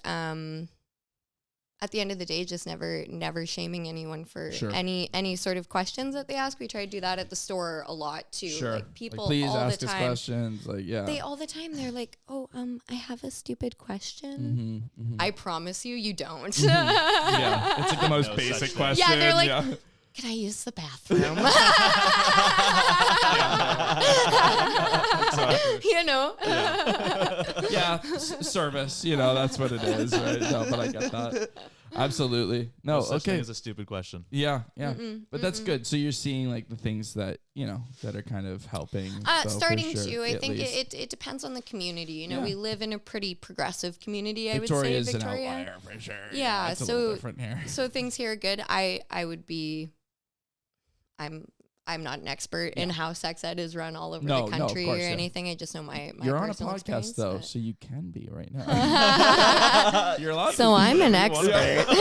at the end of the day, just never shaming anyone for any sort of questions that they ask. We try to do that at the store a lot too. Like people please all ask the us time. Questions. Like they all the time. They're like, "Oh, I have a stupid question." I promise you don't. It's like the most basic question. Yeah, they're like, "Can I use the bathroom?" Service. That's what it is, right? No, but I get that. Absolutely. No, such thing as a stupid question. But that's good. So you're seeing like the things that that are kind of helping. Starting to. I think it depends on the community. We live in a pretty progressive community. I would say Victoria. An outlier for sure. Yeah. It's a little different here. So things here are good. I'm I'm not an expert in how sex ed is run all over No, the no, of country course, or yeah. anything. I just know my You're on a personal podcast experience, though, but- so you can be right now. You're allowed. So to I'm an whatever you expert. want.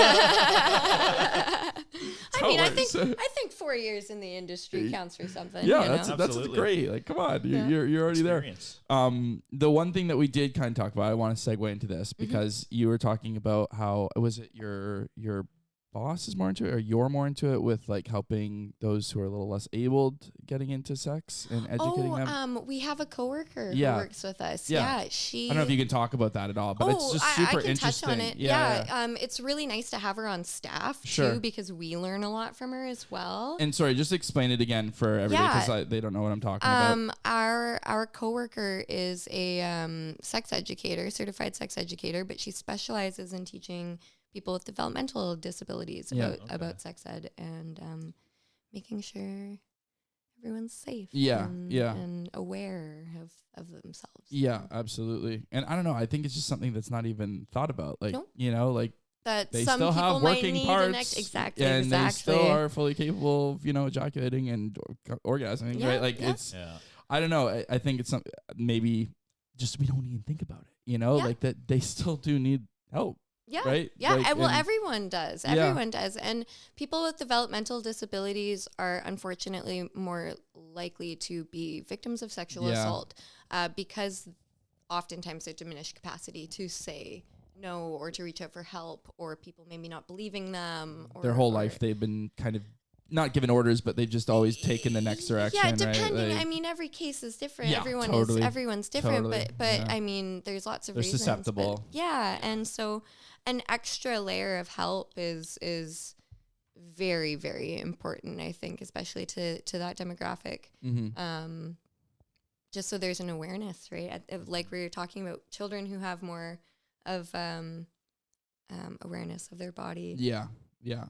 I mean, I Totally. think 4 years in the industry counts for something. Yeah, you know? that's Absolutely. great. Like, come on, Yeah. you're already Experience. there. The one thing that we did kind of talk about, I want to segue into this Mm-hmm. because you were talking about how was it your boss is more into it, or you're more into it with like helping those who are a little less abled getting into sex and educating them. We have a coworker Yeah. who works with us. Yeah. Yeah, she. I don't know if you can talk about that at all, but it's just super I can interesting. touch on it. Yeah. It's really nice to have her on staff Sure. too, because we learn a lot from her as well. And sorry, just explain it again for everybody because they don't know what I'm talking about. Our coworker is a sex educator, certified sex educator, but she specializes in teaching people with developmental disabilities about sex ed and making sure everyone's safe. Yeah, and, yeah. and aware of themselves. Yeah, absolutely. And I don't know, I think it's just something that's not even thought about. Like, Nope. you know, like That they some still people have might working need parts. exactly. And they still are fully capable of, ejaculating and orgasming, Yeah, right? Like yeah. it's, Yeah. I don't know. I think it's maybe just we don't even think about it, Yeah. like that they still do need help. Yeah. Right? Yeah. Like, Well, and- everyone does. Yeah. Everyone does. And people with developmental disabilities are unfortunately more likely to be victims of sexual Yeah. assault because oftentimes they're diminished capacity to say no or to reach out for help, or people maybe not believing them. Or, Their whole or- life they've been kind of not given orders, but they've just always taken the next direction. Yeah, right? depending. Like, I mean, every case is different. Yeah, Everyone's different. Totally, But yeah. I mean, there's lots of They're reasons. susceptible. But yeah, and so an extra layer of help is very, very important. I think, especially to that demographic. mhm. Just so there's an awareness, right? Like we were talking about, children who have more of awareness of their body. Yeah. Yeah.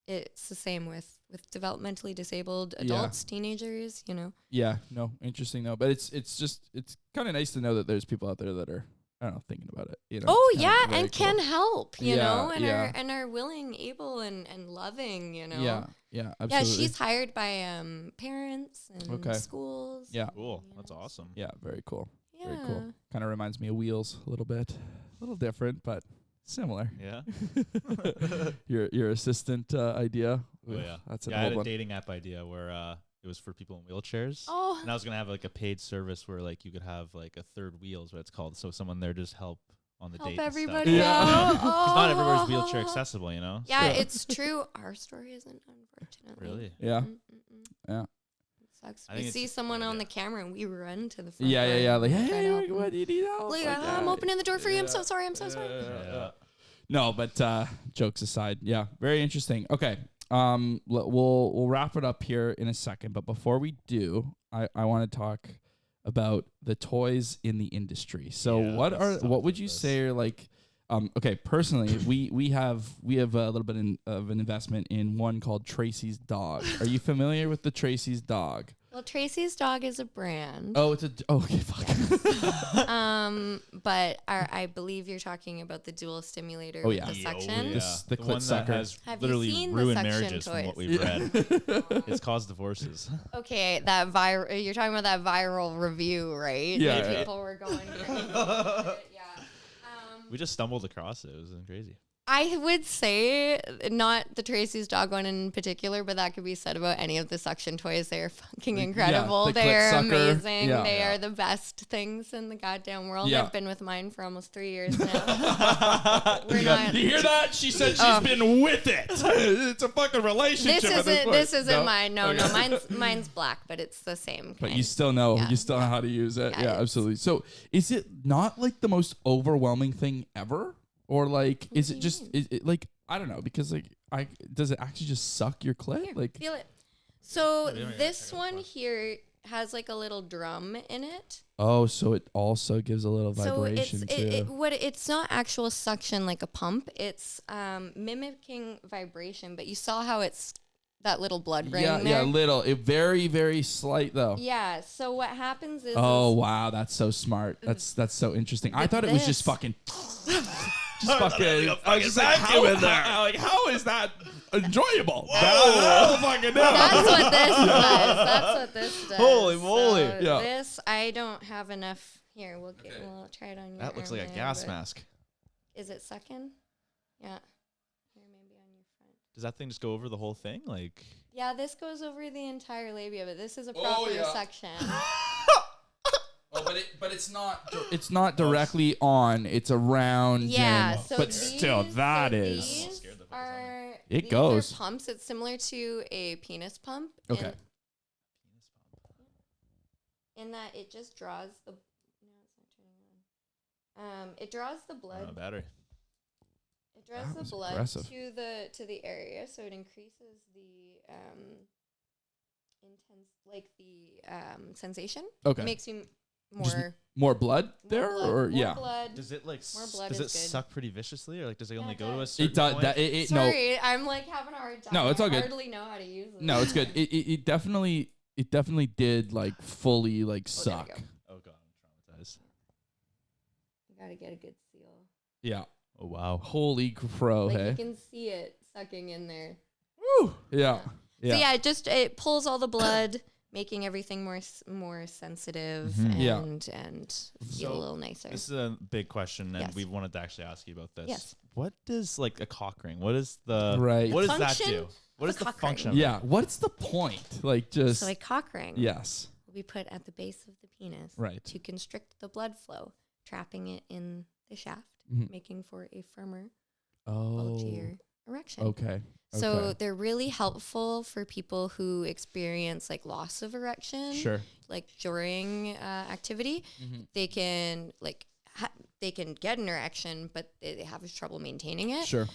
It's the same with developmentally disabled adults, teenagers. Yeah, no, interesting though. But it's kind of nice to know that there's people out there that are, I don't know, thinking about it. Oh It's kinda yeah, very and cool. can help, you Yeah, know, and yeah. are willing, able, and loving, you know. Yeah, Yeah, absolutely. she's hired by parents and Okay. schools. Yeah. Cool. you That's know. awesome. Yeah, very cool. Yeah. Very cool. Kind of reminds me of Wheels a little bit. A little different, but similar. Yeah. Your assistant idea. Oh, Oof, yeah. That's an I had old a one. dating app idea where it was for people in wheelchairs. Oh, And I was gonna have like a paid service where like you could have like a third wheel is what it's called. So someone there just help on the help date. everybody Yeah. out. Because not everywhere's Oh. wheelchair accessible, you know. Yeah, Sure. it's true. Our story isn't, unfortunately. Really? Yeah. Mm-mm-mm. Yeah. It sucks. I We think see it's a someone good on the idea. camera and we run to the front. Yeah, yeah, yeah. Like, try to hey, help what them. do you need help? Like, Like I'm that. opening the door for you. I'm Yeah. so sorry. I'm so sorry. Yeah. No, but jokes aside, yeah, very interesting. Okay, we'll wrap it up here in a second, but before we do, I want to talk about the toys in the industry. So Yeah, what let's talk would about you this. say are like? Okay, personally, we have a little bit of an investment in one called Tracy's Dog. Are you familiar with the Tracy's Dog? Well, Tracy's Dog is a brand. Oh, it's okay, fuck. But I believe you're talking about the dual stimulator Oh, with yeah. the Yeah, suction. yeah. This- the the clit one sucker. that has Have you literally seen the ruined suction marriages from what toys? we've read. It's caused divorces. Okay, that viral. You're talking about that viral review, right? Yeah, That yeah. people were going crazy about it. Yeah. We just stumbled across it. It was crazy. I would say not the Tracy's Dog one in particular, but that could be said about any of the suction toys. They are fucking Yeah, incredible. the They clit are sucker. amazing. Yeah. They Yeah. are the best things in the goddamn world. Yeah. I've been with mine for almost 3 years now. We're You not. hear that? She said she's been with it. It's a fucking relationship. This at isn't. point. This isn't No? mine. No, Okay. no. Mine's black, but it's the same. But kind. you still know. Yeah. You still know how to use it. Yeah, Yeah, it's- absolutely. So, is it not like the most overwhelming thing ever, or like, is do it you just? mean? Is it like, I don't know, because like, does it actually just suck your clit? Here, Like, feel it. So Yeah, yeah, this check it out one first. here has like a little drum in it. oh, so it also gives a little So vibration too. it's not actual suction like a pump. It's mimicking vibration. But you saw how it's that little blood ring Yeah, there. yeah, little. It very, very slight though. Yeah. So what happens is Oh wow, that's so smart. That's so interesting. I With thought it was just this- fucking. just fucking. I was just like, how is that enjoyable? That's what this does. That's what this does. Holy moly. So Yeah. This, I don't have enough. Here, we'll try it on your That looks arm like a there, gas but- mask. Is it sucking? Yeah. Here, maybe on your front. Does that thing just go over the whole thing? Like, Yeah, this goes over the entire labia, but this is a proper section. Oh, but it's not. It's not directly on. It's around. Yeah, and- so but these, still, that so is. These are, It these goes. Are pumps. It's similar to a penis pump. Okay. In that it just draws the. No, it's not turning on. It draws the blood. battery. It draws That the was blood aggressive. to the area, so it increases the intense, like the sensation. Okay. It makes you Just more more blood there, blood, or more yeah. blood. Does it like More blood does is it good. suck pretty viciously, or like does it only it go to a does. certain It does. point? That it no. Sorry, I'm like having a hard time. No, it's all good. I hardly know how to use it. No, it's good. It definitely did like fully like Oh, there we suck. go. Oh god, I'm traumatized. You gotta get a good seal. Yeah. Oh wow. Holy crow, Like hey. you can see it sucking in there. Woo. Yeah. Yeah. So yeah, it pulls all the blood, making everything more sensitive Mhm. Yeah. and feel a little nicer. This is a big question, and Yes. we wanted to actually ask you about this. Yes. What does like a cock ring? What is the Right. What does that Function do? What of is a the cock ring. function? Of it? Yeah. What's the point? Like just So a cock ring yes. will be put at the base of the penis Right. to constrict the blood flow, trapping it in the shaft, Mhm. making for a firmer, Oh. bulgier erection. Okay. So Okay. they're really helpful for people who experience like loss of erection, Sure. like during activity. Mhm. They can they can get an erection, but they have trouble maintaining it. Sure.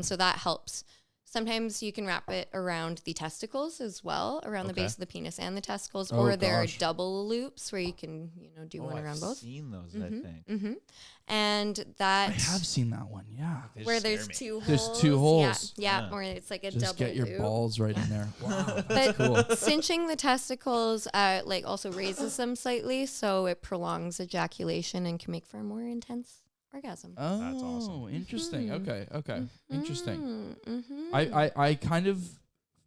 So that helps. Sometimes you can wrap it around the testicles as well, around the Okay. base of the penis and the testicles, Oh, or there are gosh. double loops where you can do one I've around both. seen those. Mhm, I think. Mm-hmm. And that I have seen that one. Yeah. They where just there's scare me. two holes. There's two holes. Yeah, Yeah. or it's like a Just double get your loop. balls right in there. Wow. But That's cool. cinching the testicles like also raises them slightly, so it prolongs ejaculation and can make for a more intense orgasm. Oh, That's awesome. interesting. Mhm. Okay. Interesting. Mm-hmm. I kind of,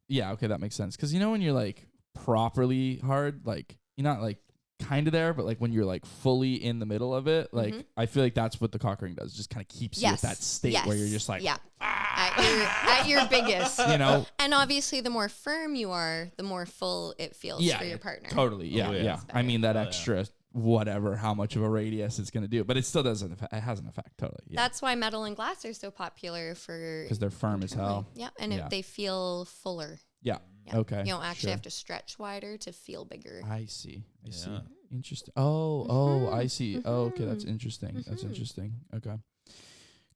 yeah, okay, that makes sense. Because when you're like properly hard, like you're not like kind of there, but like when you're like fully in the middle of it, like Mhm. I feel like that's what the cock ring does. Just kind of keeps you at that state where you're just like, yeah, at your biggest. And obviously, the more firm you are, the more full it feels yeah, for your partner. totally, yeah, Oh, yeah. yeah. It's I mean that Oh, yeah. extra whatever, how much of a radius it's gonna do, but it still doesn't. It has an effect, totally. Yeah, That's why metal and glass are so popular for because they're firm as hell. Yeah, and Yeah. they feel fuller. Yeah. Yeah. Okay. You don't actually sure. have to stretch wider to feel bigger. I see. I see. Yeah. Interesting. Oh, I Mhm. see. Oh, okay, that's Mhm. interesting. That's Mhm. interesting. Okay.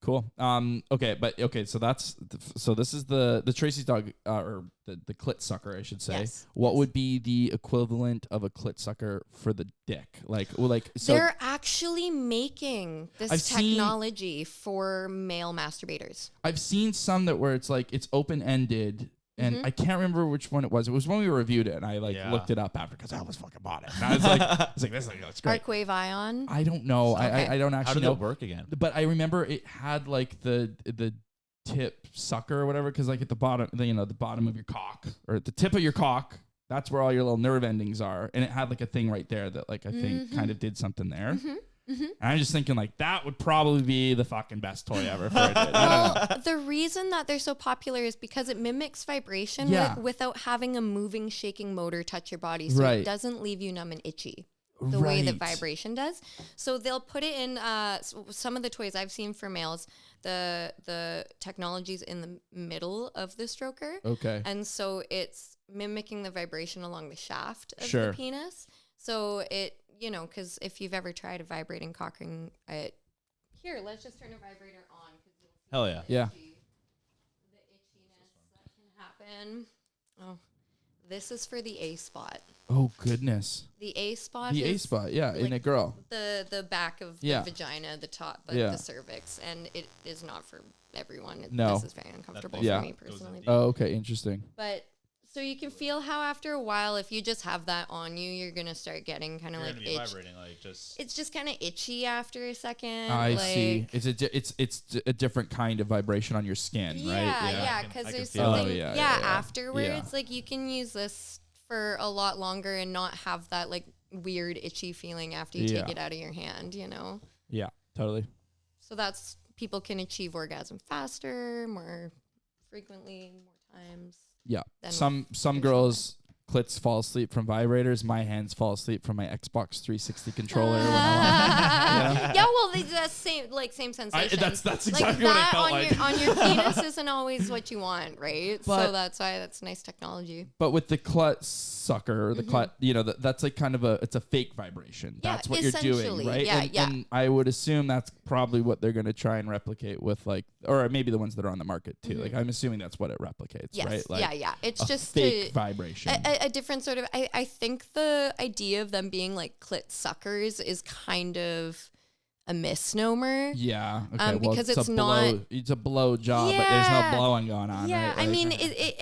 Cool. Okay. So so this is the Tracy's dog, or the clit sucker, I should say. Yes. What Yes. would be the equivalent of a clit sucker for the dick? So They're actually making this I've seen- technology for male masturbators. I've seen some where it's like it's open ended. And Mhm. I can't remember which one it was. It was when we reviewed it, and I Yeah. looked it up after because I almost fucking bought it. And I was like, this thing looks great. Arcwave Ion. I don't know. Okay. I don't How actually did know. it work again? But I remember it had like the tip sucker or whatever, because like at the bottom, the bottom of your cock or at the tip of your cock, that's where all your little nerve endings are, and it had like a thing right there that like I think kind of did something there. And I'm just thinking like that would probably be the fucking best toy ever for it. I don't know. Well, the reason that they're so popular is because it mimics vibration Yeah. without having a moving, shaking motor touch your body, so Right. it doesn't leave you numb and itchy the way that Right. vibration does. So they'll put it in some of the toys I've seen for males. The technology's in the middle of the stroker, Okay. and so it's mimicking the vibration along the shaft of Sure. the penis. So it, because if you've ever tried a vibrating cock ring, here, let's just turn a vibrator on because you'll see Hell yeah. Yeah. the itchiness that can happen. Oh, this is for the A spot. Oh goodness. The A spot. The A is spot, yeah, in like a girl. The back of Yeah. the vagina, the top of Yeah. the cervix, and it is not for everyone. No. This is very uncomfortable Yeah. for me Goes in personally. deep. Oh, okay, interesting. But So you can feel how after a while, if you just have that on you, you're gonna start getting kind of like itch. Vibrating, like just. It's just kind of itchy after a second. I see. It's a different kind of vibration on your skin, right? Yeah, because I can there's feel it. something. Oh, Afterwards, Yeah. like you can use this for a lot longer and not have that like weird itchy feeling after you take it out of your hand. Yeah, totally. So that's people can achieve orgasm faster, more frequently, more times. Yeah. Then Some girls' clits fall asleep from vibrators. My hands fall asleep from my Xbox 360 controller. Yeah, well, that's same sensation. That's like exactly what I felt like. on your penis isn't always what you want, right? But- So that's why that's nice technology. But with the clut sucker, or the clut, that's like kind of it's a fake vibration. Yeah, That's what you're doing, essentially. right? Yeah, and I would assume that's probably what they're going to try and replicate with or maybe the ones that are on the market too. Like I'm assuming that's what it replicates, Yes, right? Like yeah. It's a just fake vibration. a different sort of. I think the idea of them being like clit suckers is kind of a misnomer. Yeah, okay. Well, because it's it's a not- it's a blow job, but there's Yeah. no blowing going on. Yeah, right? I Like, mean,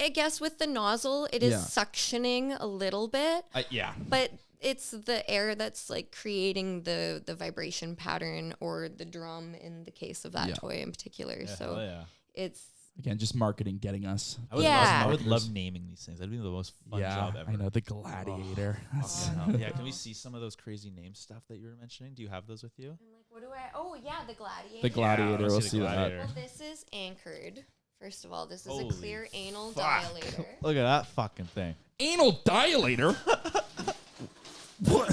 I guess with the nozzle, it is Yeah. suctioning a little bit, yeah. but it's the air that's like creating the vibration pattern or the drum in the case of that toy in particular. Yeah, So hell yeah. it's Again, just marketing getting us. I would love naming these things. That'd be the most fun job ever. I know the gladiator. Yeah, can we see some of those crazy name stuff that you were mentioning? Do you have those with you? I'm like, what do I? Oh yeah, the gladiator. The gladiator. let's We'll see see the that. gladiator. Well, this is anchored. First of all, this is Holy a clear anal fuck. dilator. Look at that fucking thing. Anal dilator. What?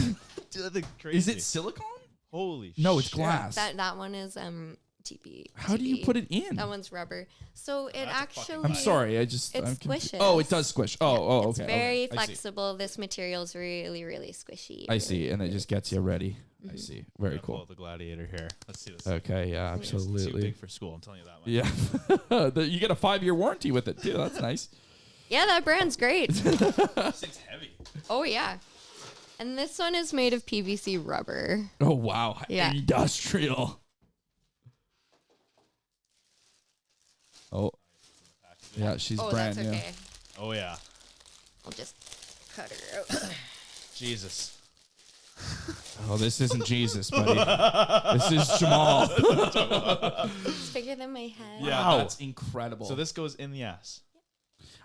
Dude, that's crazy. Is it silicone? Holy No, it's shit. glass. That one is TP. How do you put it in? That one's rubber. So it that's a fucking actually. I'm sorry. I'm squishes. Oh, it does squish. Oh, It's okay. very okay. I see. flexible. This material's really, really squishy. I see, and it just gets you ready. I see. Very I'm gonna pull cool. out the gladiator here. Let's see this. Okay, yeah, It's too absolutely. big for school. I'm telling you that much. Yeah, you get a 5-year warranty with it too. That's nice. Yeah, that brand's great. This thing's heavy. Oh yeah. And this one is made of PVC rubber. Oh wow, Yeah. industrial. Oh, yeah, she's Oh, brand that's new. okay. Oh yeah. I'll just cut her out. Jesus. Oh, this isn't Jesus, buddy. This is Jamal. It's bigger than my head. Yeah, Wow, that's- incredible. So this goes in the ass.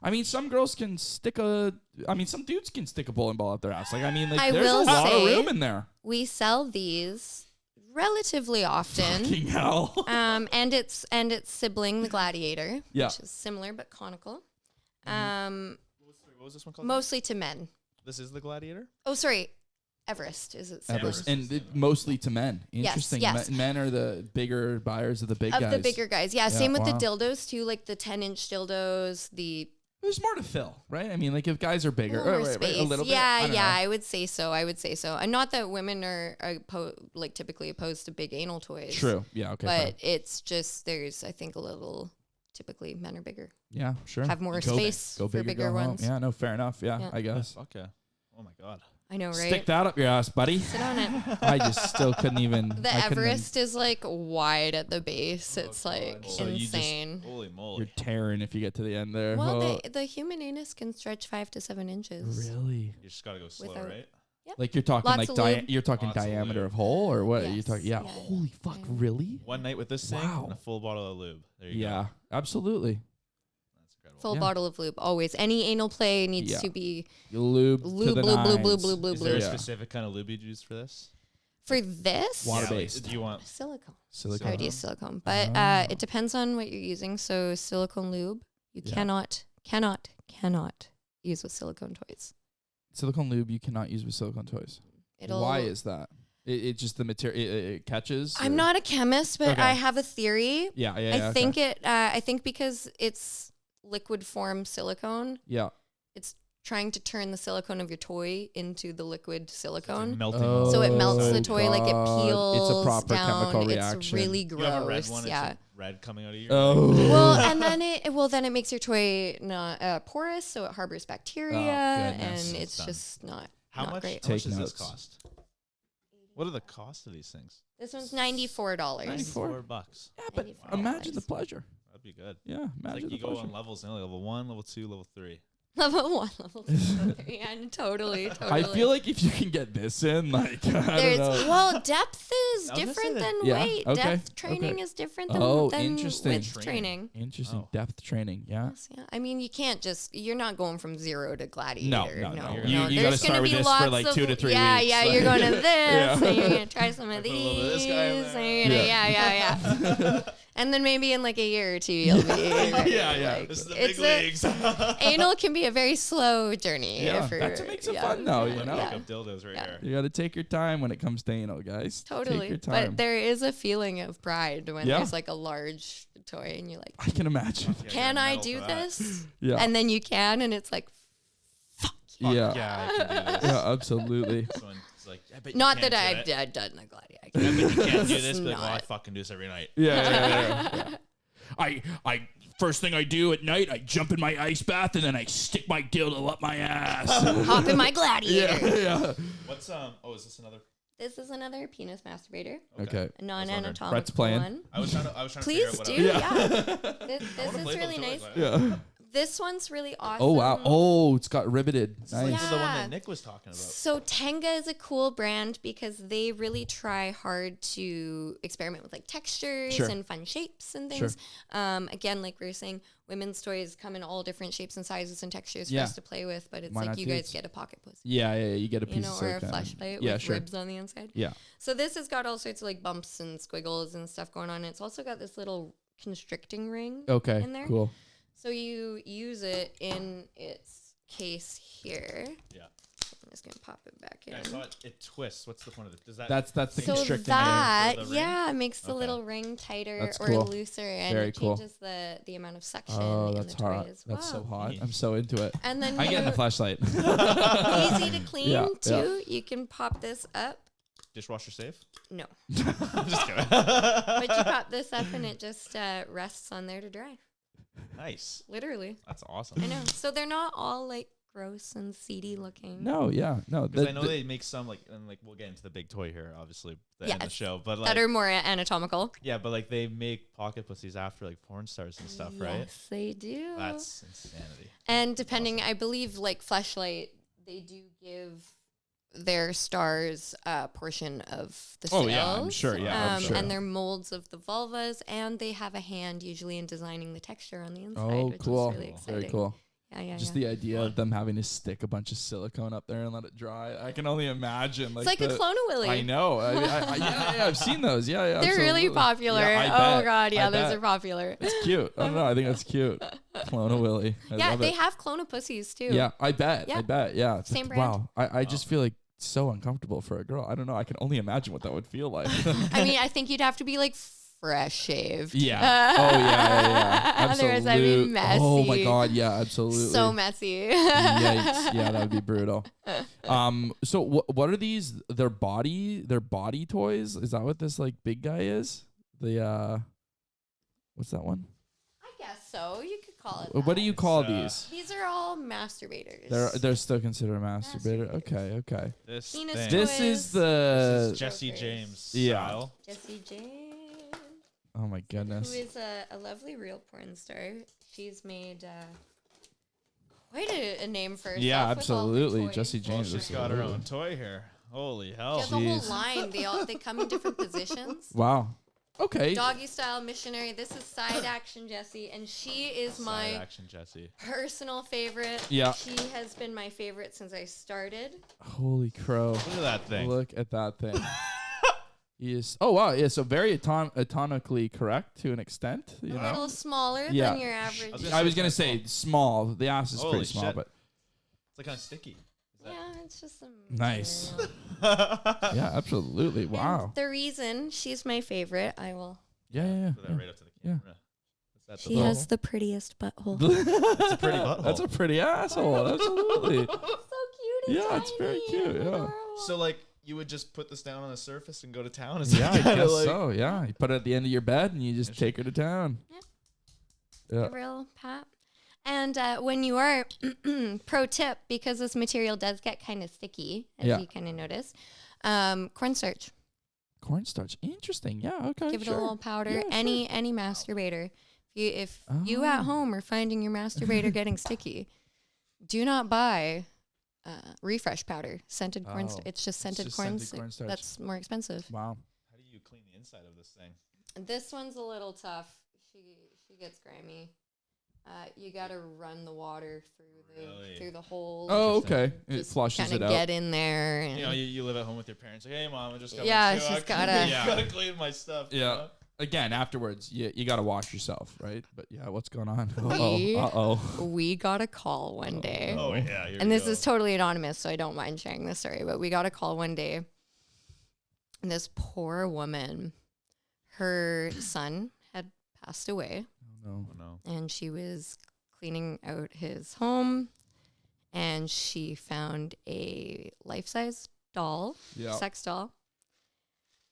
I mean, some girls can some dudes can stick a bowling ball up their ass. Like, I mean, like, I there's a will lot of say- room in there. We sell these relatively often. Fucking hell. And its sibling, the gladiator, Yeah. which is similar but conical. What was this one called? Mostly to men. This is the gladiator? Oh, sorry. Everest is it? Everest. And mostly to men. Interesting. yes. Men are the bigger buyers of the big Of guys. the bigger guys. Yeah, same with wow. the dildos too, like the 10-inch dildos, the There's more to fill, right? I mean, like if guys are bigger, more right, space. a little bit. Yeah, I don't know. I would say so. And not that women are typically opposed to big anal toys. True. Yeah. Okay. But fair. it's just there's I think a little. Typically, men are bigger. Yeah. Sure. Have more Go- space go for big or bigger go home. ones. Yeah. No. Fair enough. Yeah. Yeah. I guess. Fuck yeah. Oh my god. I know, right? Stick that up your ass, buddy. Sit on it. I just still couldn't even. The I couldn't Everest is like wide at the base. It's like So you just- insane. Holy You're moly. tearing if you get to the end there. Well, Oh, the human anus can stretch 5 to 7 inches. really? You just gotta go slow, Without- right? Like you're talking Lots like of lube. you're talking Lots of diameter lube. of hole or what? Are you Yes, talking? Yeah. yeah. Holy fuck! Yeah. Really? One night with this thing Wow. and a full bottle of lube. There you go. Yeah. Absolutely. That's incredible. Full Yeah. bottle of lube, always. Any anal play needs Yeah. to be You lube, to lube, the lube, lube, nines. lube, lube, Is there a lube. Yeah. specific kind of lube you use for this? For this, Water Yeah, like, based. do you want silicone. Silicone. I would use silicone, but it depends on what you're using. So silicone lube, you Yeah. cannot use with silicone toys. Silicone lube you cannot use with silicone toys. Why is that? It just the material it catches. I'm or- not a chemist, but Okay. I have a theory. Yeah. Yeah. I yeah, think okay. I think because it's liquid form silicone, Yeah. it's trying to turn the silicone of your toy into the liquid silicone. melting? Oh, So it melts the Oh, toy, like it God. peels It's a proper down. chemical It's reaction. really You have a red gross. one. Yeah. It's red coming out of your. Oh. Well, and then it makes your toy not porous, so it harbors bacteria, goodness. and It's it's done. just not How not much? great. How much Take does notes. this cost? What are the costs of these things? This one's $94. 94. $4. Yeah, but $94. imagine the pleasure. That'd be good. Yeah, It's imagine like the you go pleasure. on levels, level 1, level 2, level 3. Level 1, level 2, level 3. Yeah, totally. I feel like if you can get this in, like, I don't know. Well, depth is I was gonna say different that- than Yeah, weight. okay, Depth training okay. is different than, Oh, than interesting. width training. Interesting. Oh. Depth training. Yeah. Yes, yeah. I mean, you can't just, you're not going from 0 to gladiator. No. You There's gotta start gonna with be this for lots like of, 2 to 3 yeah, weeks. Yeah, like- you're going to this, Yeah. and you're going to try some of Put a these. little bit of this guy in And there. you're gonna, yeah. And then maybe in like a year or two, you'll be. Yeah. Like, This is the it's big leagues. Anal can be a very slow journey. Yeah, for, that's what makes it yeah, fun, though, you Look know? like up dildos right Yeah. here. You got to take your time when it comes to anal, guys. Totally. Take your time. But there is a feeling of pride when Yeah. there's like a large toy and you're like, I can imagine. Yeah, can you're I metal do for that. this? Yeah. And then you can, and it's like, Fuck Yeah. yeah, I can do this. Yeah, absolutely. This one's like, I bet you not can't that do I've it. done a gladiator. I bet you can't do It's this. Be like, oh, I not. fucking do this every night. Yeah. I first thing I do at night, I jump in my ice bath and then I stick my dildo up my ass. Hop in my gladiator. yeah. What's Oh, is this another? This is another penis masturbator, Okay. a non-anatomical Brett's playing. one. I was trying to Please figure out what do, I yeah. This wanna is play really those nice. toys, Yeah. This one's really awesome. Oh wow. Oh, it's got riveted. This Nice. is like the one Yeah. that Nick was talking about. So Tenga is a cool brand because they really try hard to experiment with like textures Sure. and fun shapes and things. Again, like we were saying, women's toys come in all different shapes and sizes and textures Yeah. for us to play with, but it's Why like not you guys dudes? get a pocket pussy. Yeah. You get a piece You know, of or a silicone. flashlight Yeah, with sure. ribs on the inside. Yeah. So this has got all sorts of like bumps and squiggles and stuff going on. It's also got this little constricting ring Okay. in there. Cool. So you use it in its case here. Yeah. I'm just gonna pop it back in. I saw it. It twists. What's the point of it? Does that? That's the So constricting that, For the ring? yeah, makes the Okay. little ring tighter That's or cool. looser, and Very it cool. changes the amount of suction Oh, in that's the toy hot. as That's so well. hot. I'm so into it. And then I get in the you- flashlight. easy to clean Yeah, too. You can pop this up. Dishwasher safe? No, I'm just kidding. but you pop this up and it just rests on there to dry. Nice. Literally, That's awesome. I know. So they're not all like gross and seedy looking. No, yeah, no. Because I know they make some like, and like we'll get into the big toy here, obviously, in the Yes. show. But like, that are more anatomical. yeah, but like they make pocket pussies after like porn stars and stuff, right? Yes, they do. That's insanity. And depending, I believe, like Fleshlight, they do give their stars a portion of the sales. Oh, yeah, I'm sure, yeah, I'm sure. And their molds of the vulvas, and they have a hand usually in designing the texture on the inside, Oh, which cool. is really exciting. Very cool. Yeah. Just the idea of them having to stick a bunch of silicone up there and let it dry. I can only imagine. It's like a Clone a Willy. I know. yeah, I've seen those. Yeah, They're really absolutely. popular. Yeah, I Oh bet. god, yeah, I those bet. are popular. It's cute. I don't know. I think that's cute. Clone a Willy. I Yeah, love they it. have Clone of pussies too. Yeah, I bet. Yeah. I bet. Yeah. Same brand. Wow. I just feel like so uncomfortable for a girl. I don't know. I can only imagine what that would feel like. I mean, I think you'd have to be like fresh shaved. Yeah. Oh yeah. Absolutely. Otherwise, I'd be messy. Oh my god. Yeah. Absolutely. So messy. Yikes. Yeah, that would be brutal. So what are these? Their body toys? Is that what this like big guy is? The what's that one? I guess so. You could call it. What do you It's, call these? These are all masturbators. They're still considered a masturbator. Okay. This Penis thing. toy. This is Toys. This the. is Jesse Strokers. James Yeah. style. Jesse Jane, Oh my who goodness. is a lovely real porn star. She's made quite a name for herself. Yeah, with all her absolutely. toys. Jesse Well, James. she's got her own toy here. Holy She hell. has a whole Jeez. line. They come in different positions. Wow. Okay. Doggy style missionary. This is side action Jessie, and she is Side my action Jesse. personal favorite. Yeah. She has been my favorite since I started. Holy crow. Look at that thing. Look at that thing. Yes. Oh wow. Yeah. So very atomically correct to an extent. You A know. little smaller Yeah. than your average. I was gonna say small. The ass is Holy pretty small, shit. but It's like kind of sticky. Yeah, it's just some Nice. material. yeah, absolutely. And Wow. the reason she's my favorite, I will. Yeah. Put that right up to the Yeah. camera. Is that the She butthole? has the prettiest butthole. It's a pretty butthole. That's a pretty asshole. Absolutely. so cute. And Yeah, it's very tiny and cute, yeah. adorable. So like you would just put this down on the surface and go to town? Is Yeah, that I kinda guess like, so. Yeah, you put it at the end of your bed and you just take her to town. Yeah. A real pat. And when you are, pro tip, because this material does get kind of sticky, as Yeah. you kind of notice, cornstarch. Cornstarch. Interesting. Yeah. Okay. Give it sure. a little powder. Yeah, Any masturbator. If you at Oh. home are finding your masturbator getting sticky, do not buy refresh powder, scented Oh. cornstarch. It's just scented just corn. scented cornstarch. That's more expensive. Wow. How do you clean the inside of this thing? This one's a little tough. She gets grimy. You gotta run the water through the holes. Oh, okay. It Just flushes kinda it out. get in there. And You know, you live at home with your parents. Like, hey, mom, I just got Yeah, my she's truck. gotta- You Yeah. gotta clean my stuff. you Yeah. know? Again, afterwards, you got to wash yourself, right? But yeah, what's going on? We- Uh-oh. we got a call one day. Oh, yeah. Here And we this go. is totally anonymous, so I don't mind sharing this story. But we got a call one day, and this poor woman, her son had passed away, No. Oh, no. and she was cleaning out his home, and she found a life-size doll, Yeah. sex doll,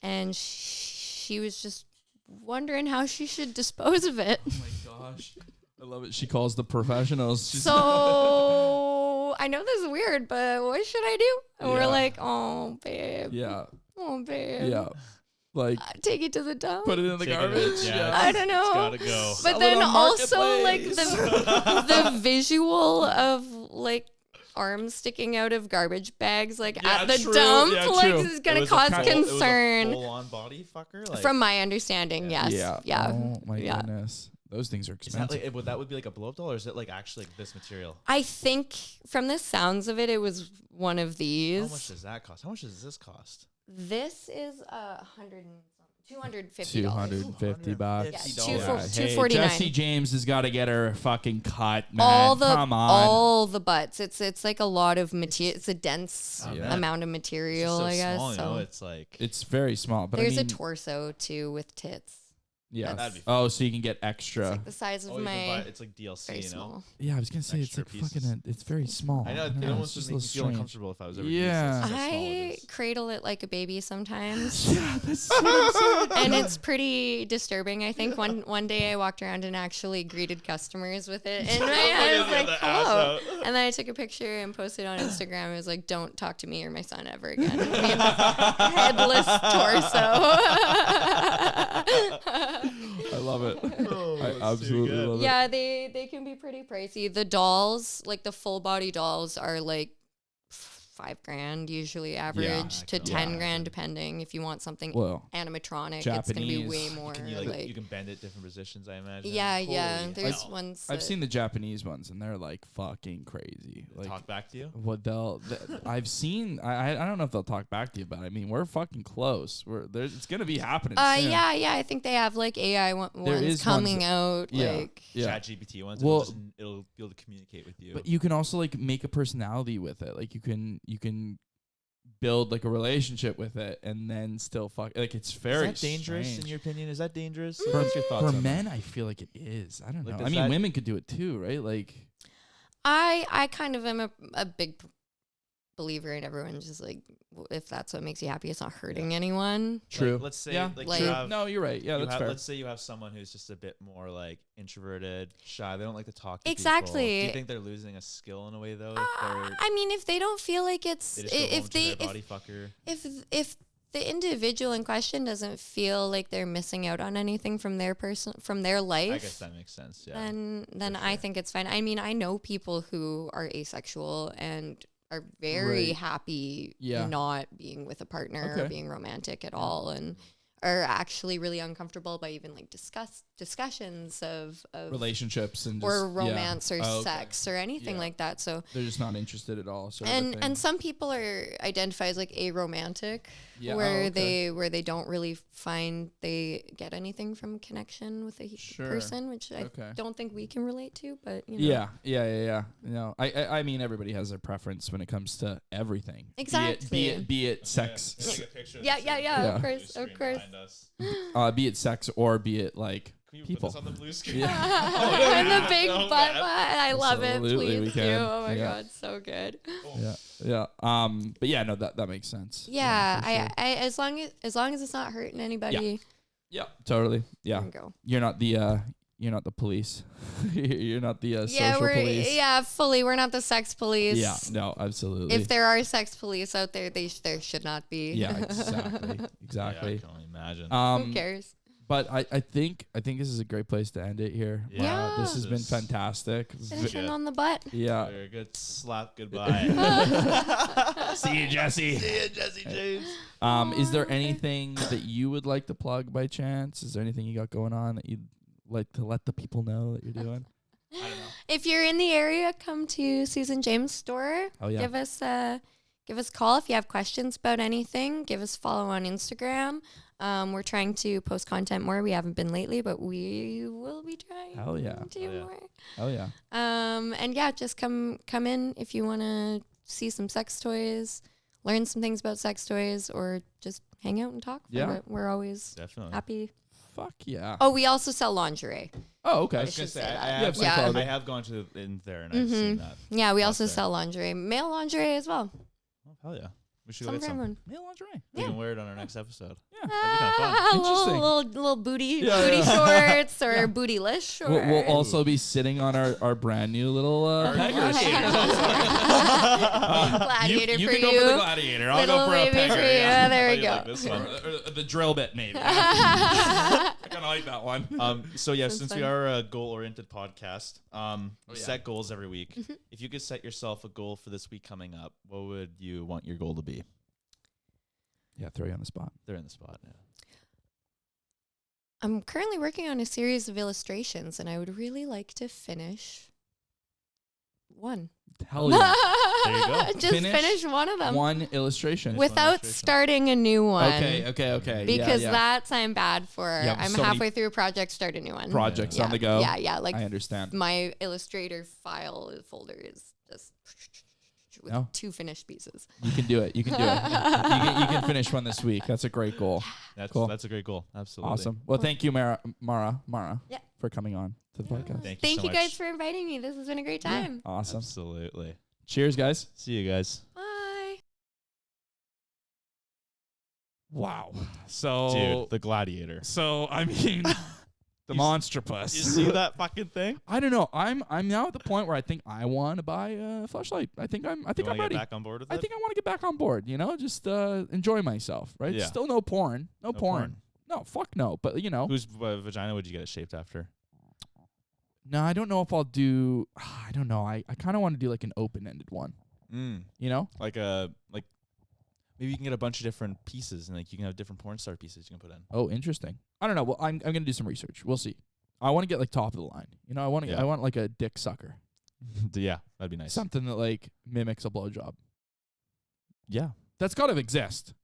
and she was just wondering how she should dispose of it. Oh my gosh. I love it. She calls the professionals. She's So I know this is weird, but what should I do? And Yeah. we're like, oh, babe. yeah. Oh, babe. Yeah. Like, Take it to the dump. put it in the Take it- garbage. yeah. I don't know. It's gotta go. But Sell it then on also like Marketplace. the visual of like arms sticking out of garbage bags like Yeah, at the true. dump Yeah, like true. this is gonna It was a cause full- it was a concern. full-on body fucker? Like, From my understanding, yes. Yeah. Yeah. Oh my Yeah. goodness. Those things are is that expensive. like, that would be like a blow-up doll, or is it like actually like this material? I think from the sounds of it, it was one of these. How much does that cost? How much does this cost? This is $250. 250 bucks. Yeah, $250. Hey, $249. Jessie James has got to get her fucking cut, man. All the Come on. all the butts. It's like a lot of material. It's a dense Oh, Yeah. man. amount of It's material, just so I guess. small, you know? So It's like It's very small, but there's I mean, a torso too with tits. yeah. That'd be Oh, so you can get It's extra. like the size of you can my buy, it's like DLC, very you know. small. Yeah, I was gonna say it's extra like pieces. fucking. It's very small. I know don't it almost it's would make me just a feel little strange. uncomfortable if I was ever Yeah. to use this. That's how small it I is. cradle it like a baby sometimes. Yeah, that's what I'm saying. And it's pretty disturbing. I think one day I walked around and actually greeded customers with it in my hand. I was like, The ass hello. out. And then I took a picture and posted on Instagram. It was like, don't talk to me or my son ever again. Me and this headless torso. I love it. Oh, I that's too absolutely good. love it. Yeah, they can be pretty pricey. The dolls, like the full body dolls, are like $5,000 usually average to I can 10 imagine. grand depending. If you want something Well, animatronic, it's gonna be Japanese. way more. Can you like, you can bend it different positions, I imagine. yeah, yeah. Holy There's hell. ones. I've that- seen the Japanese ones, and they're like fucking crazy. Like, Talk back to you. what I've seen. I don't know if they'll talk back to you, but I mean, we're fucking close. It's gonna be happening. soon. yeah. I think they have like AI is ones ones coming that- out. Yeah. Like, Yeah. Chat GPT ones. Well- It'll be able to communicate with you. But you can also like make a personality with it. Like you can build like a relationship with it, and then still fuck. Like it's very is that dangerous strange. in your opinion? Is that dangerous? For, What's your thoughts for on that? men, I feel like it is. I don't Like, know. does I mean, that- women could do it too, right? Like, I kind of am a big believer in everyone just like if that's what makes you happy, it's not hurting anyone. true. Like, let's say, yeah, like, Like- you true. have, No, you're right. Yeah, you that's have- fair. Let's say you have someone who's just a bit more like introverted, shy. They don't like to talk to Exactly. people. Do you think they're losing a skill in a way though? If I mean, if they don't feel like it's they just go home if to they their body fucker. if the individual in question doesn't feel like they're missing out on anything from their life, I guess that makes sense. Yeah. then for I sure. think it's fine. I mean, I know people who are asexual and are very Right. happy Yeah. not being with a partner or Okay. being romantic at all, and are actually really uncomfortable by even like discussions of Relationships and or just, yeah. romance or Oh, okay. sex or anything Yeah. like that. So They're just not interested at all. Sort of a and thing. some people are identified as like aromantic, Yeah. where Oh, okay. they don't really find they get anything from connection with a Sure. person, which I Okay. don't think we can relate to. But you know. Yeah. No, I mean, everybody has their preference when it comes to everything. Exactly. Be it sex, Yeah. Yeah. Of course. be it sex, or be it like Can you people. put this on the blue screen? Yeah. And the big So butt. bad. I love it. Absolutely, we Please do. can. Oh my Yeah. god, so good. Yeah. But yeah, no, that makes sense. Yeah, for sure. I as long as it's not hurting anybody, Yeah, totally. Yeah, then go. you're not the police. You're not the Yeah, social we're police. fully. We're not the sex police. Yeah, no, absolutely. If there are sex police out there, there should not be. yeah, exactly. Yeah, I can only imagine. Who cares? But I think this is a great place to end it here. Yeah. This has been fantastic. Finishing on the butt. Yeah. Very good. Slap goodbye. See you, Jesse. See you, Jesse James. Is there anything that you would like to plug by chance? Is there anything you got going on that you'd like to let the people know that you're doing? I don't know. If you're in the area, come to Susan James' store. Oh yeah. Give us a call if you have questions about anything. Give us a follow on Instagram. We're trying to post content more. We haven't been lately, but we will be trying Hell yeah. to do more. Oh yeah. And yeah, just come in if you want to see some sex toys, learn some things about sex toys, or just hang out and talk. Yeah. We're always Definitely. happy. Fuck yeah. Oh, we also sell lingerie. Oh, okay. I was gonna should say, say I that. have, Yeah. I have gone to in there and I've seen that. Yeah, we also That's sell lingerie, male lingerie as well. Oh, hell yeah. We should go Some get for some. everyone. Male lingerie. We can wear it on our next episode. Yeah. That'd be kind of fun. Interesting. Little booty Yeah. shorts or bootyless shorts. We'll also be sitting on our brand new little pegger. Gladiator you for can go for the gladiator. I'll Little go for a baby pegger. for you. Yeah. There we you go. like this one? Or the drill bit, maybe. I kind of like that one. So yeah, Sounds since fun. we are a goal-oriented podcast, we yeah. set goals every week. Mm-hmm. If you could set yourself a goal for this week coming up, what would you want your goal to be? Yeah, throw you on the spot. They're in the spot. Yeah. I'm currently working on a series of illustrations, and I would really like to finish one. Hell yeah. There you go. Just Finish finish one of them One illustration. without illustration. starting a new one. Okay. Because yeah. that's I'm bad for. Yeah, I'm so many halfway through a project, start a new one. projects yeah. on the go. Yeah. Like I understand. my Illustrator file folder is just with No. 2 finished pieces. You can do it. You can do it. You can finish one this week. That's a great goal. That's Cool. That's a great goal. Absolutely. Awesome. Well, thank you, Mara, Yeah. for coming on to the podcast. Thank you so you guys much. for inviting me. This has been a great time. Awesome. Absolutely. Cheers, guys. See you guys. Bye. Wow. So, Dude, the gladiator. so I mean, the monstrous. You see that fucking thing? I don't know. I'm now at the point where I think I want to buy a flashlight. I think I'm You wanna ready. get back on board with I it? think I want to get back on board. You know, just enjoy myself. Right. Yeah. Still no porn. No porn. porn. No, fuck no. But you know, Whose vagina would you get it shaped after? no, I don't know if I'll do. I don't know. I kind of want to do like an open-ended one. You know. Like maybe you can get a bunch of different pieces and like you can have different porn star pieces you can put in. Oh, interesting. I don't know. Well, I'm gonna do some research. We'll see. I want to get like top of the line. You know, I want Yeah. I want like a dick sucker. Yeah, that'd be nice. Something that like mimics a blowjob. Yeah. That's got to exist.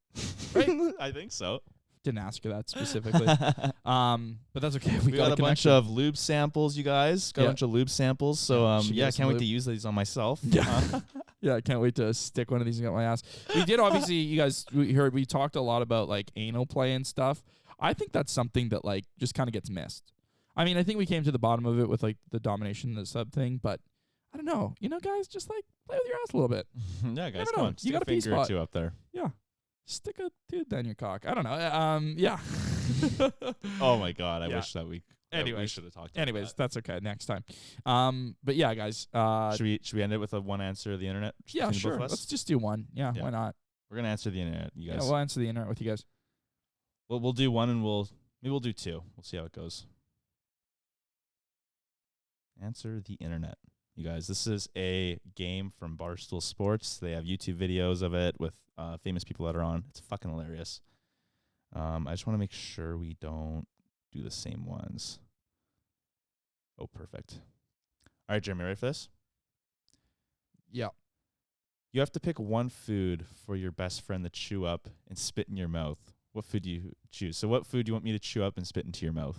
Right? I think so. Didn't ask you that specifically. But that's okay. We got a bunch of lube samples, you guys. Got Yeah. a bunch of lube samples. So Should yeah, get some can't wait lube. to use these on myself. Yeah. Yeah, I can't wait to stick one of these in my ass. We did obviously, you guys we talked a lot about like anal play and stuff. I think that's something that like just kind of gets missed. I mean, I think we came to the bottom of it with like the domination and the sub thing, but I don't know. You know, guys, just like play with your ass a little bit. Yeah, guys, don't come know. on. You Stick got a a pee finger or spot. two up there. Yeah. Stick a dude down your cock. I don't know. Yeah. Oh my god, I Yeah. wish that we Anyways. should have talked about Anyways, that. that's okay. Next time. But yeah, guys. Should we end it with a one answer of the internet? just Yeah, between the sure. both of us? Let's just do one. Yeah, Yeah. why not? We're gonna answer the internet, you Yeah, guys. we'll answer the internet with you guys. We'll do one and maybe we'll do 2. We'll see how it goes. Answer the internet. You guys, this is a game from Barstool Sports. They have YouTube videos of it with famous people that are on. It's fucking hilarious. I just want to make sure we don't do the same ones. Oh, perfect. All right, Jeremy, ready for this? Yeah. You have to pick one food for your best friend to chew up and spit in your mouth. What food do you choose? So what food do you want me to chew up and spit into your mouth?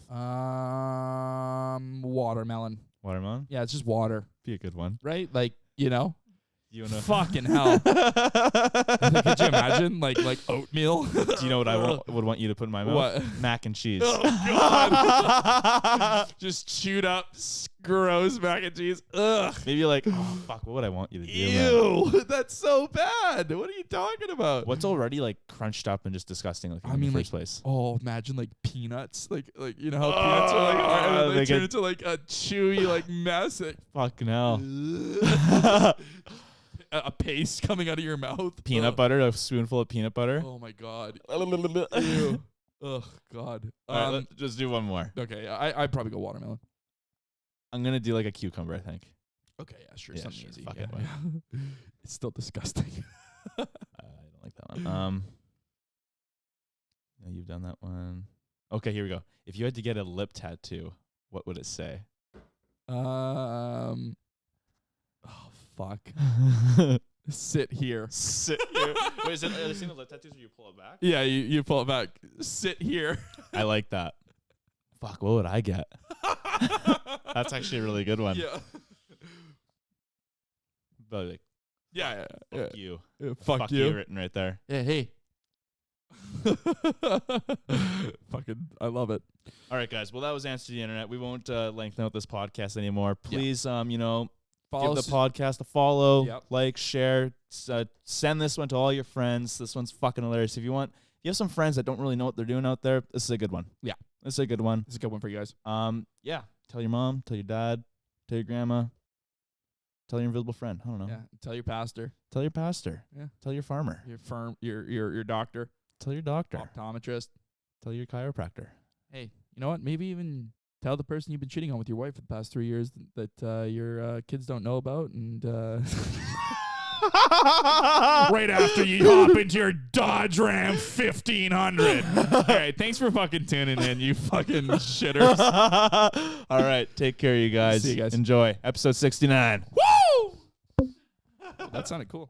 Watermelon. Watermelon? Yeah, it's just water, Be a good one. right? Like, you know, You wanna fucking hell. Could you imagine like oatmeal? Do you know what I would want you to put in my mouth? What? Mac and cheese. Oh God! Just chewed up, gross mac and cheese. Ugh. Maybe like, oh, fuck, what would I want you to do, man? Ew, that's so bad. What are you talking about? What's already like crunched up and just disgusting looking in the like, first place? oh, imagine like peanuts, like you know how peanuts are like, and then they they turn get- into like a chewy like mess. Like, Fucking hell. a paste coming out of your mouth. Peanut Ugh. butter, a spoonful of peanut butter. Oh my God. Ew. Oh God. All right, let's just do one more. Okay, I'd probably go watermelon. I'm gonna do like a cucumber, I think. Okay, yeah, sure, Yeah, something sure, easy. fuck Yeah, it. yeah. It's still disgusting. I don't like that one. No, you've done that one. Okay, here we go. If you had to get a lip tattoo, what would it say? Oh fuck. Sit here. Sit here. Wait, is it a single lip tattoos where you pull it back? Yeah, you pull it back. Sit here. I like that. Fuck, what would I get? That's actually a really good one. Yeah. But like, Yeah. fuck you. Yeah, Fuck you written right there. Yeah, hey. Fucking, I love it. All right, guys. Well, that was Answer the Internet. We won't lengthen out this podcast anymore. Yeah. Please, Follow give the podcast a follow, Yep. like, share, send this one to all your friends. This one's fucking hilarious. If you have some friends that don't really know what they're doing out there, this is a good one. Yeah. This is a good one. It's a good one for you guys. Yeah. Tell your mom, tell your dad, tell your grandma, tell your invisible friend. I don't know. Yeah. Tell your pastor. Tell your pastor. Yeah. Tell your farmer. Your firm. Your doctor. Tell your doctor. Optometrist. Tell your chiropractor. Hey, you know what? Maybe even tell the person you've been cheating on with your wife for the past 3 years that your kids don't know about, and right after you hop into your Dodge Ram 1500. All right, thanks for fucking tuning in, you fucking shitters. All right, take care, you guys. See you guys. Enjoy episode 69. Woo! That sounded cool.